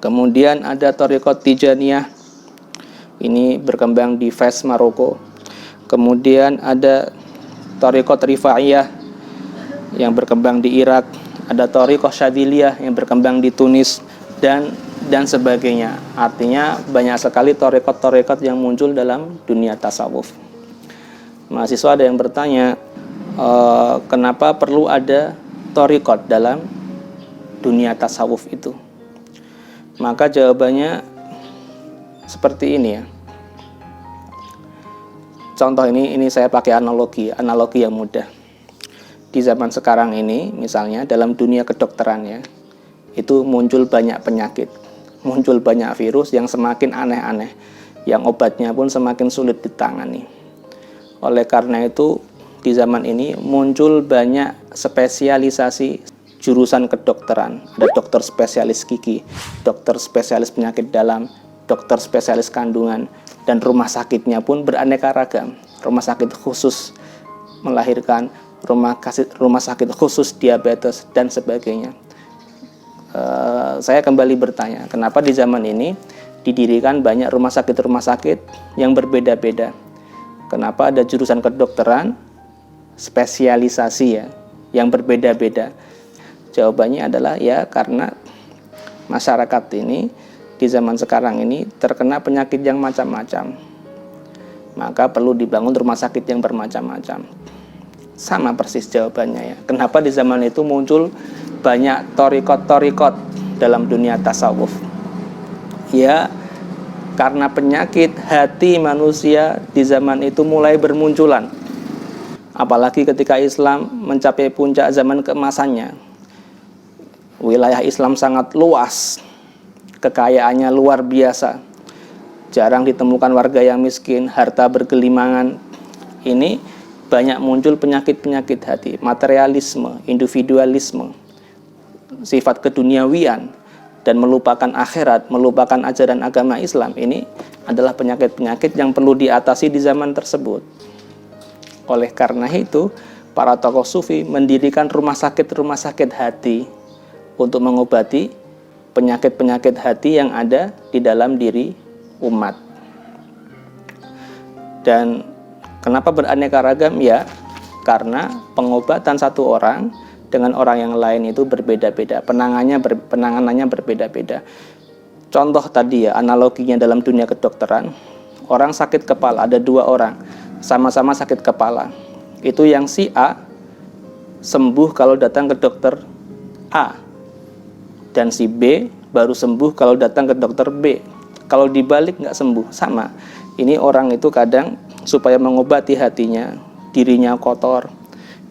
Kemudian ada thariqat Tijaniyah, ini berkembang di Fes, Maroko. Kemudian ada thariqat Rifaiyah yang berkembang di Irak, ada thariqat Syadiliyah yang berkembang di Tunis, dan sebagainya. Artinya banyak sekali thariqat-thariqat yang muncul dalam dunia tasawuf. Mahasiswa ada yang bertanya, kenapa perlu ada thariqat dalam dunia tasawuf itu? Maka jawabannya seperti ini, ya. Contoh ini saya pakai analogi yang mudah. Di zaman sekarang ini, misalnya dalam dunia kedokteran, ya, itu muncul banyak penyakit, muncul banyak virus yang semakin aneh-aneh, yang obatnya pun semakin sulit ditangani. Oleh karena itu, di zaman ini muncul banyak spesialisasi jurusan kedokteran. Ada dokter spesialis gigi, dokter spesialis penyakit dalam, dokter spesialis kandungan, dan rumah sakitnya pun beraneka ragam. Rumah sakit khusus melahirkan, rumah sakit khusus diabetes, dan sebagainya. Saya kembali bertanya, kenapa di zaman ini didirikan banyak rumah sakit yang berbeda-beda? Kenapa ada jurusan kedokteran spesialisasi, ya, yang berbeda-beda? Jawabannya adalah ya karena masyarakat ini di zaman sekarang ini terkena penyakit yang macam-macam. Maka perlu dibangun rumah sakit yang bermacam-macam. Sama persis jawabannya ya. Kenapa di zaman itu muncul banyak torikot-torikot dalam dunia tasawuf? Ya, karena penyakit hati manusia di zaman itu mulai bermunculan. Apalagi ketika Islam mencapai puncak zaman keemasannya. Wilayah Islam sangat luas, kekayaannya luar biasa. Jarang ditemukan warga yang miskin, harta bergelimangan. Ini banyak muncul penyakit-penyakit hati, materialisme, individualisme, sifat keduniawian, dan melupakan akhirat, melupakan ajaran agama Islam. Ini adalah penyakit-penyakit yang perlu diatasi di zaman tersebut. Oleh karena itu, para tokoh sufi mendirikan rumah sakit hati untuk mengobati penyakit-penyakit hati yang ada di dalam diri umat. Dan kenapa beraneka ragam? Ya, karena pengobatan satu orang dengan orang yang lain itu berbeda-beda, penanganannya berbeda-beda. Contoh tadi ya, analoginya dalam dunia kedokteran, orang sakit kepala, ada 2 orang sama-sama sakit kepala. Itu yang si A sembuh kalau datang ke dokter A, dan si B baru sembuh kalau datang ke dokter B. Kalau dibalik nggak sembuh, sama. Ini orang itu kadang supaya mengobati hatinya, dirinya kotor,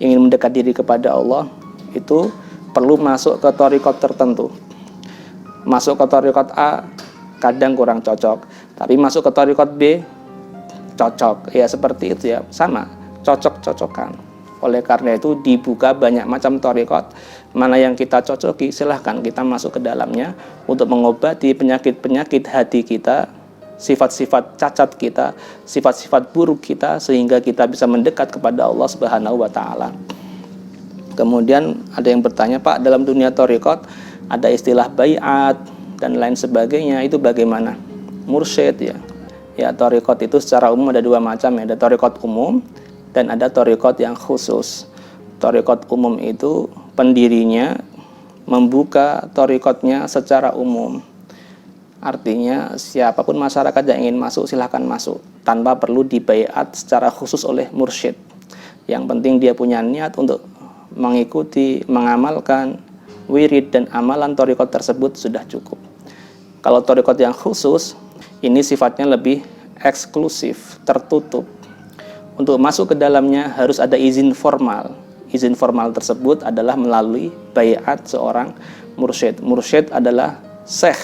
ingin mendekat diri kepada Allah, itu perlu masuk ke thariqat tertentu. Masuk ke thariqat A kadang kurang cocok, tapi masuk ke thariqat B cocok. Ya seperti itu ya, sama, cocok-cocokan. Oleh karena itu dibuka banyak macam thariqat. Mana yang kita cocoki, silahkan kita masuk ke dalamnya untuk mengobati penyakit-penyakit hati kita, sifat-sifat cacat kita, sifat-sifat buruk kita, sehingga kita bisa mendekat kepada Allah Subhanahu wa Ta'ala. Kemudian ada yang bertanya, Pak, dalam dunia thariqat ada istilah bai'at dan lain sebagainya, itu bagaimana? Mursyid ya. Ya, thariqat itu secara umum ada 2 macam ya, ada thariqat umum dan ada thariqat yang khusus. Thariqat umum itu pendirinya membuka thariqatnya secara umum. Artinya siapapun masyarakat yang ingin masuk silahkan masuk tanpa perlu dibaiat secara khusus oleh mursyid. Yang penting dia punya niat untuk mengikuti, mengamalkan wirid dan amalan thariqat tersebut sudah cukup. Kalau thariqat yang khusus ini sifatnya lebih eksklusif, tertutup. Untuk masuk ke dalamnya harus ada izin formal. Izin formal tersebut adalah melalui baiat seorang mursyid. Mursyid adalah syekh,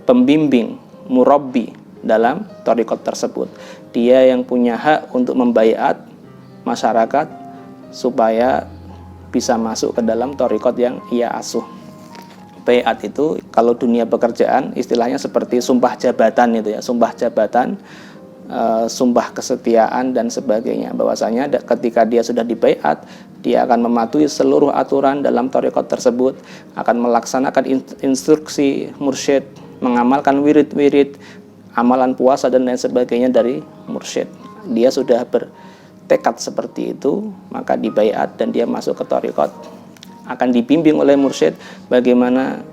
pembimbing, murabbi dalam thariqat tersebut. Dia yang punya hak untuk membaiat masyarakat supaya bisa masuk ke dalam thariqat yang ia asuh. Baiat itu kalau dunia pekerjaan istilahnya seperti sumpah jabatan itu ya, sumpah jabatan, sumpah kesetiaan dan sebagainya. Bahwasanya ketika dia sudah dibaiat, dia akan mematuhi seluruh aturan dalam thariqat tersebut, akan melaksanakan instruksi mursyid, mengamalkan wirid-wirid, amalan puasa dan lain sebagainya dari mursyid. Dia sudah bertekad seperti itu, maka dibaiat dan dia masuk ke thariqat. Akan dibimbing oleh mursyid bagaimana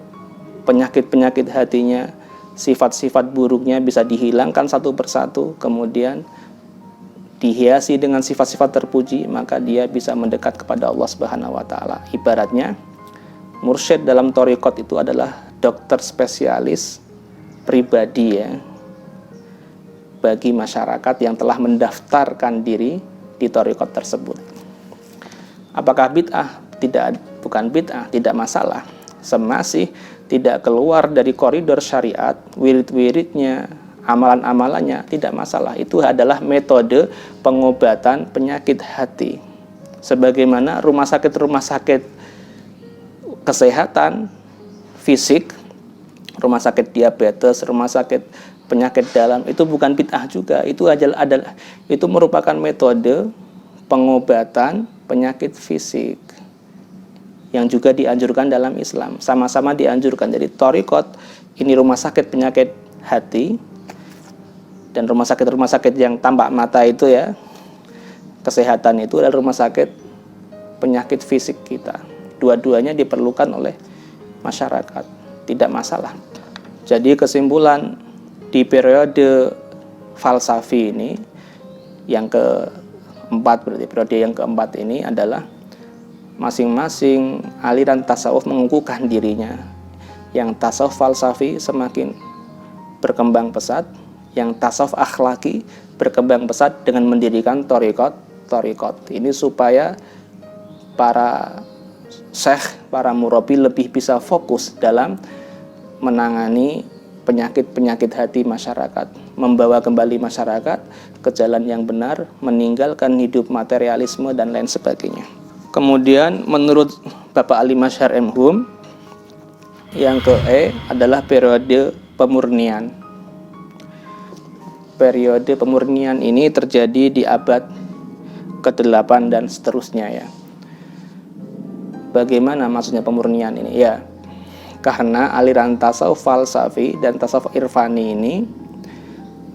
penyakit-penyakit hatinya, sifat-sifat buruknya bisa dihilangkan satu persatu, kemudian dihiasi dengan sifat-sifat terpuji, maka dia bisa mendekat kepada Allah Subhanahu wa Ta'ala. Ibaratnya mursyid dalam thariqat itu adalah dokter spesialis pribadi ya, bagi masyarakat yang telah mendaftarkan diri di thariqat tersebut. Apakah bid'ah? Tidak, bukan bid'ah, tidak masalah. Semasih tidak keluar dari koridor syariat, wirid-wiridnya, amalan-amalannya, tidak masalah. Itu adalah metode pengobatan penyakit hati. Sebagaimana rumah sakit kesehatan fisik, rumah sakit diabetes, rumah sakit penyakit dalam, itu bukan bid'ah juga. Itu merupakan metode pengobatan penyakit fisik yang juga dianjurkan dalam Islam. Sama-sama dianjurkan. Jadi thariqat ini rumah sakit penyakit hati, dan rumah sakit yang tampak mata itu ya, kesehatan itu adalah rumah sakit penyakit fisik kita. Dua-duanya diperlukan oleh masyarakat, tidak masalah. Jadi kesimpulan di periode falsafi ini yang keempat, berarti periode yang keempat ini adalah masing-masing aliran tasawuf mengukuhkan dirinya. Yang tasawuf falsafi semakin berkembang pesat, yang tasawuf akhlaki berkembang pesat dengan mendirikan thariqat. Ini supaya para syekh, para murabi lebih bisa fokus dalam menangani penyakit-penyakit hati masyarakat, membawa kembali masyarakat ke jalan yang benar, meninggalkan hidup materialisme dan lain sebagainya. Kemudian menurut Bapak Ali Mazhar M. Hum, yang ke-E adalah periode pemurnian. Periode pemurnian ini terjadi di abad ke-8 dan seterusnya ya. Bagaimana maksudnya pemurnian ini? Ya, karena aliran tasawuf falsafi dan tasawuf irfani ini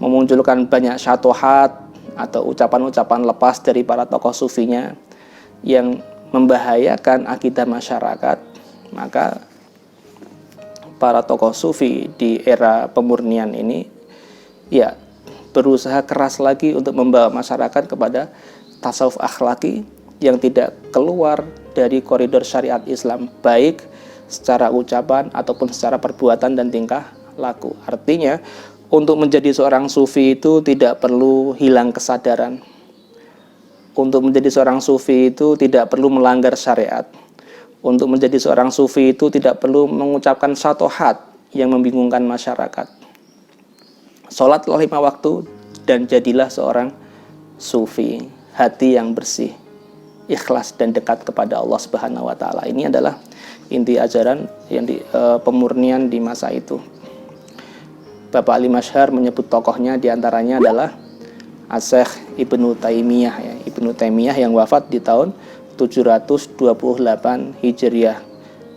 memunculkan banyak syatohat atau ucapan-ucapan lepas dari para tokoh sufinya yang membahayakan akidah masyarakat, maka para tokoh sufi di era pemurnian ini ya berusaha keras lagi untuk membawa masyarakat kepada tasawuf akhlaki yang tidak keluar dari koridor syariat Islam, baik secara ucapan ataupun secara perbuatan dan tingkah laku. Artinya, untuk menjadi seorang sufi itu tidak perlu hilang kesadaran. Untuk menjadi seorang sufi itu tidak perlu melanggar syariat. Untuk menjadi seorang sufi itu tidak perlu mengucapkan syatohat yang membingungkan masyarakat. Sholatlah 5 waktu dan jadilah seorang sufi, hati yang bersih, ikhlas dan dekat kepada Allah Subhanahu wa taala. Ini adalah inti ajaran yang pemurnian di masa itu. Bapak Ali Mazhar menyebut tokohnya diantaranya adalah Asy-Syaikh Ibnu Taimiyah ya. Ibnu Taimiyah yang wafat di tahun 728 Hijriah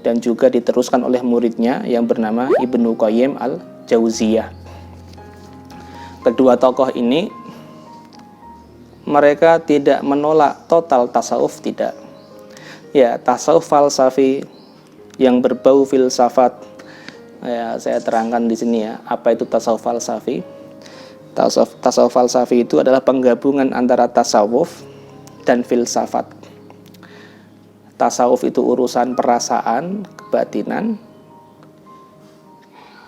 dan juga diteruskan oleh muridnya yang bernama Ibnu Qayyim al-Jauziyah. Kedua tokoh ini mereka tidak menolak total tasawuf, tidak. Ya, tasawuf falsafi yang berbau filsafat. Ya, saya terangkan di sini ya, apa itu tasawuf falsafi? Tasawuf falsafi itu adalah penggabungan antara tasawuf dan filsafat. Tasawuf itu urusan perasaan, kebatinan,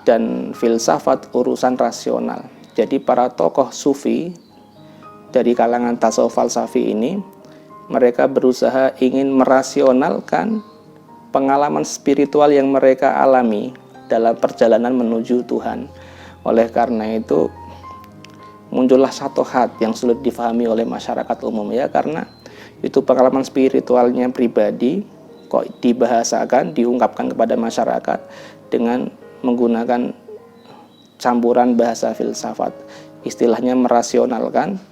dan filsafat urusan rasional. Jadi para tokoh sufi dari kalangan tasawuf falsafi ini, mereka berusaha ingin merasionalkan pengalaman spiritual yang mereka alami dalam perjalanan menuju Tuhan. Oleh karena itu muncullah syatohat yang sulit difahami oleh masyarakat umum ya, karena itu pengalaman spiritualnya pribadi kok dibahasakan, diungkapkan kepada masyarakat dengan menggunakan campuran bahasa filsafat, istilahnya merasionalkan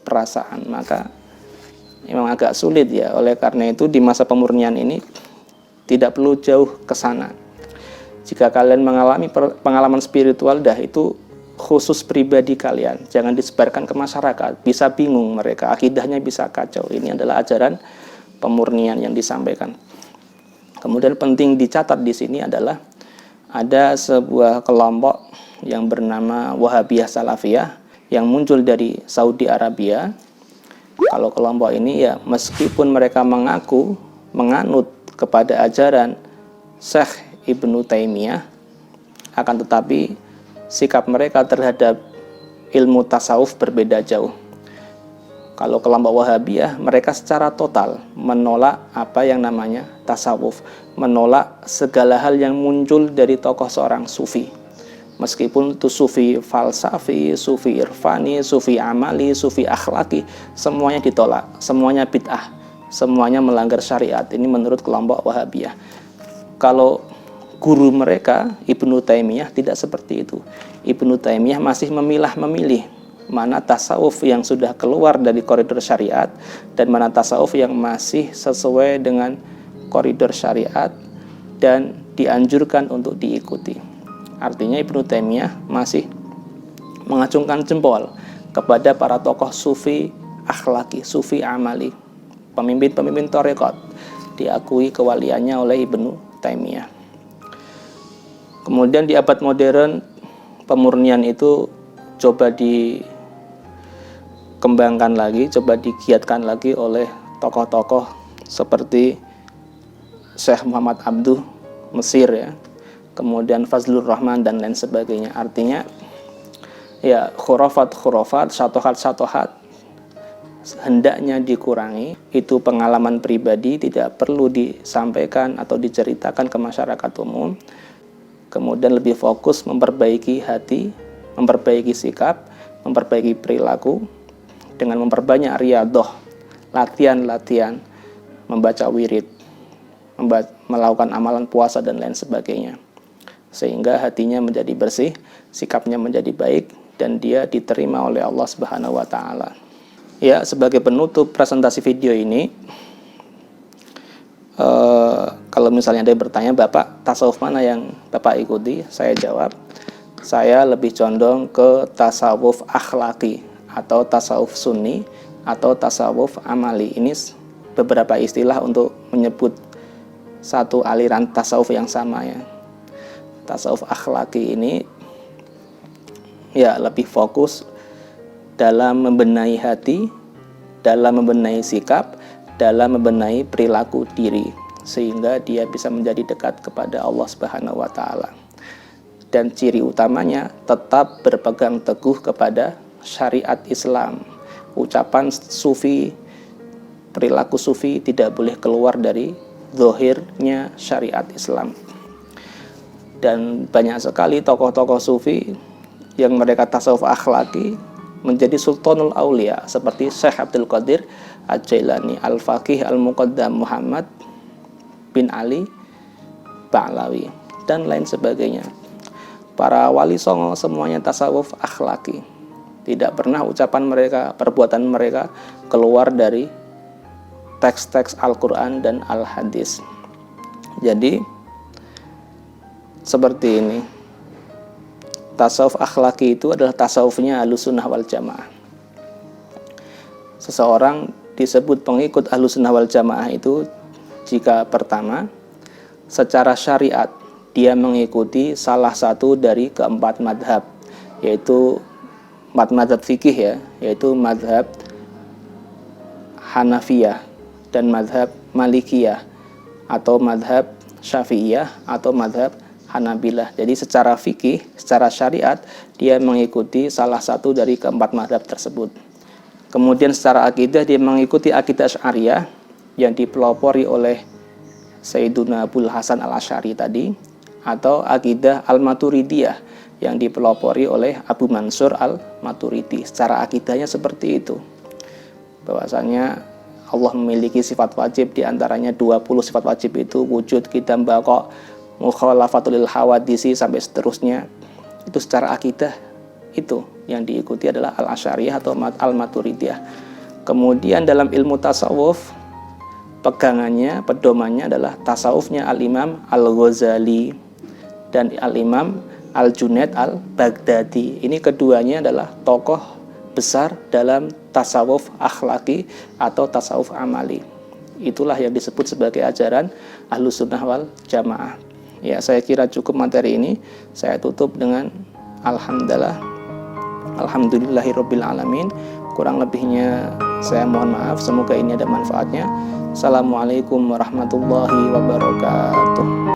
perasaan. Maka memang agak sulit ya. Oleh karena itu di masa pemurnian ini tidak perlu jauh ke sana. Jika kalian mengalami pengalaman spiritual, dah itu khusus pribadi kalian, jangan disebarkan ke masyarakat. Bisa bingung mereka, akidahnya bisa kacau. Ini adalah ajaran pemurnian yang disampaikan. Kemudian penting dicatat di sini adalah ada sebuah kelompok yang bernama Wahabiyah Salafiyah yang muncul dari Saudi Arabia. Kalau kelompok ini ya, meskipun mereka mengaku menganut kepada ajaran Syekh Ibnu Taimiyah, akan tetapi sikap mereka terhadap ilmu tasawuf berbeda jauh. Kalau kelompok Wahabiyah, mereka secara total menolak apa yang namanya tasawuf, menolak segala hal yang muncul dari tokoh seorang sufi. Meskipun itu sufi falsafi, sufi irfani, sufi amali, sufi akhlaki, semuanya ditolak, semuanya bid'ah, semuanya melanggar syariat. Ini menurut kelompok Wahabiyah. Kalau guru mereka Ibnu Taimiyah tidak seperti itu. Ibnu Taimiyah masih memilih mana tasawuf yang sudah keluar dari koridor syariat dan mana tasawuf yang masih sesuai dengan koridor syariat dan dianjurkan untuk diikuti. Artinya Ibnu Taimiyah masih mengacungkan jempol kepada para tokoh sufi akhlaki, sufi amali, pemimpin-pemimpin thariqat. diakui kewaliannya oleh Ibnu Taimiyah. Kemudian di abad modern, pemurnian itu coba dikembangkan lagi, coba digiatkan lagi oleh tokoh-tokoh seperti Syekh Muhammad Abduh Mesir ya, kemudian Fazlur Rahman dan lain sebagainya. Artinya ya khurafat, syatohat hendaknya dikurangi. Itu pengalaman pribadi, tidak perlu disampaikan atau diceritakan ke masyarakat umum. Kemudian lebih fokus memperbaiki hati, memperbaiki sikap, memperbaiki perilaku dengan memperbanyak riyadhah, latihan, membaca wirid, melakukan amalan puasa dan lain sebagainya, sehingga hatinya menjadi bersih, sikapnya menjadi baik, dan dia diterima oleh Allah Subhanahu wa Ta'ala. Ya, sebagai penutup presentasi video ini, kalau misalnya ada yang bertanya, Bapak, tasawuf mana yang Bapak ikuti? Saya jawab, saya lebih condong ke tasawuf akhlaki atau tasawuf sunni atau tasawuf amali. Ini beberapa istilah untuk menyebut satu aliran tasawuf yang sama ya. Tasawuf akhlaki ini ya lebih fokus dalam membenahi hati, dalam membenahi sikap, dalam membenahi perilaku diri, sehingga dia bisa menjadi dekat kepada Allah Subhanahu wa Ta'ala. Dan ciri utamanya tetap berpegang teguh kepada syariat Islam. Ucapan sufi, perilaku sufi tidak boleh keluar dari zahirnya syariat Islam. Dan banyak sekali tokoh-tokoh sufi yang mereka tasawuf akhlaki menjadi sultanul aulia, seperti Syekh Abdul Qadir Al-Jailani, Al-Faqih Al-Muqaddam Muhammad bin Ali Ba'lawi, dan lain sebagainya. Para wali songo semuanya tasawuf akhlaki. Tidak pernah ucapan mereka, perbuatan mereka keluar dari teks-teks Al-Quran dan Al-Hadis. Jadi seperti ini, tasawuf akhlaki itu adalah tasawufnya Ahlussunnah wal Jamaah. Seseorang disebut pengikut Ahlussunnah wal Jamaah itu jika pertama, secara syariat dia mengikuti salah satu dari keempat madhab, yaitu empat madhab fikih ya, yaitu madhab Hanafiyah dan madhab Malikiyah, atau madhab Syafi'iyah, atau madhab Hanabilah. Jadi secara fikih, secara syariat, dia mengikuti salah satu dari keempat madhab tersebut. Kemudian secara akidah, dia mengikuti akidah Asy'ariyah yang dipelopori oleh Sayyiduna Abul Hasan Al-Asy'ari tadi, atau akidah Al-Maturidiyah yang dipelopori oleh Abu Mansur Al-Maturidi. Secara akidahnya seperti itu, bahwasanya Allah memiliki sifat wajib, diantaranya 20 sifat wajib itu wujud, qidam, baqa, mukhalafatul hawadisi, sampai seterusnya. Itu secara akidah, itu yang diikuti adalah Al-Asy'ariyah atau Al-Maturidiyah. Kemudian dalam ilmu tasawuf, pegangannya, pedomannya adalah tasawufnya Al-Imam Al-Ghazali dan Al-Imam Al-Junaid Al-Baghdadi. Ini keduanya adalah tokoh besar dalam tasawuf akhlaki atau tasawuf amali. Itulah yang disebut sebagai ajaran Ahlussunnah wal Jamaah. Ya, saya kira cukup materi ini. Saya tutup dengan Alhamdulillahirabbil alamin. Kurang lebihnya saya mohon maaf. Semoga ini ada manfaatnya. Assalamualaikum warahmatullahi wabarakatuh.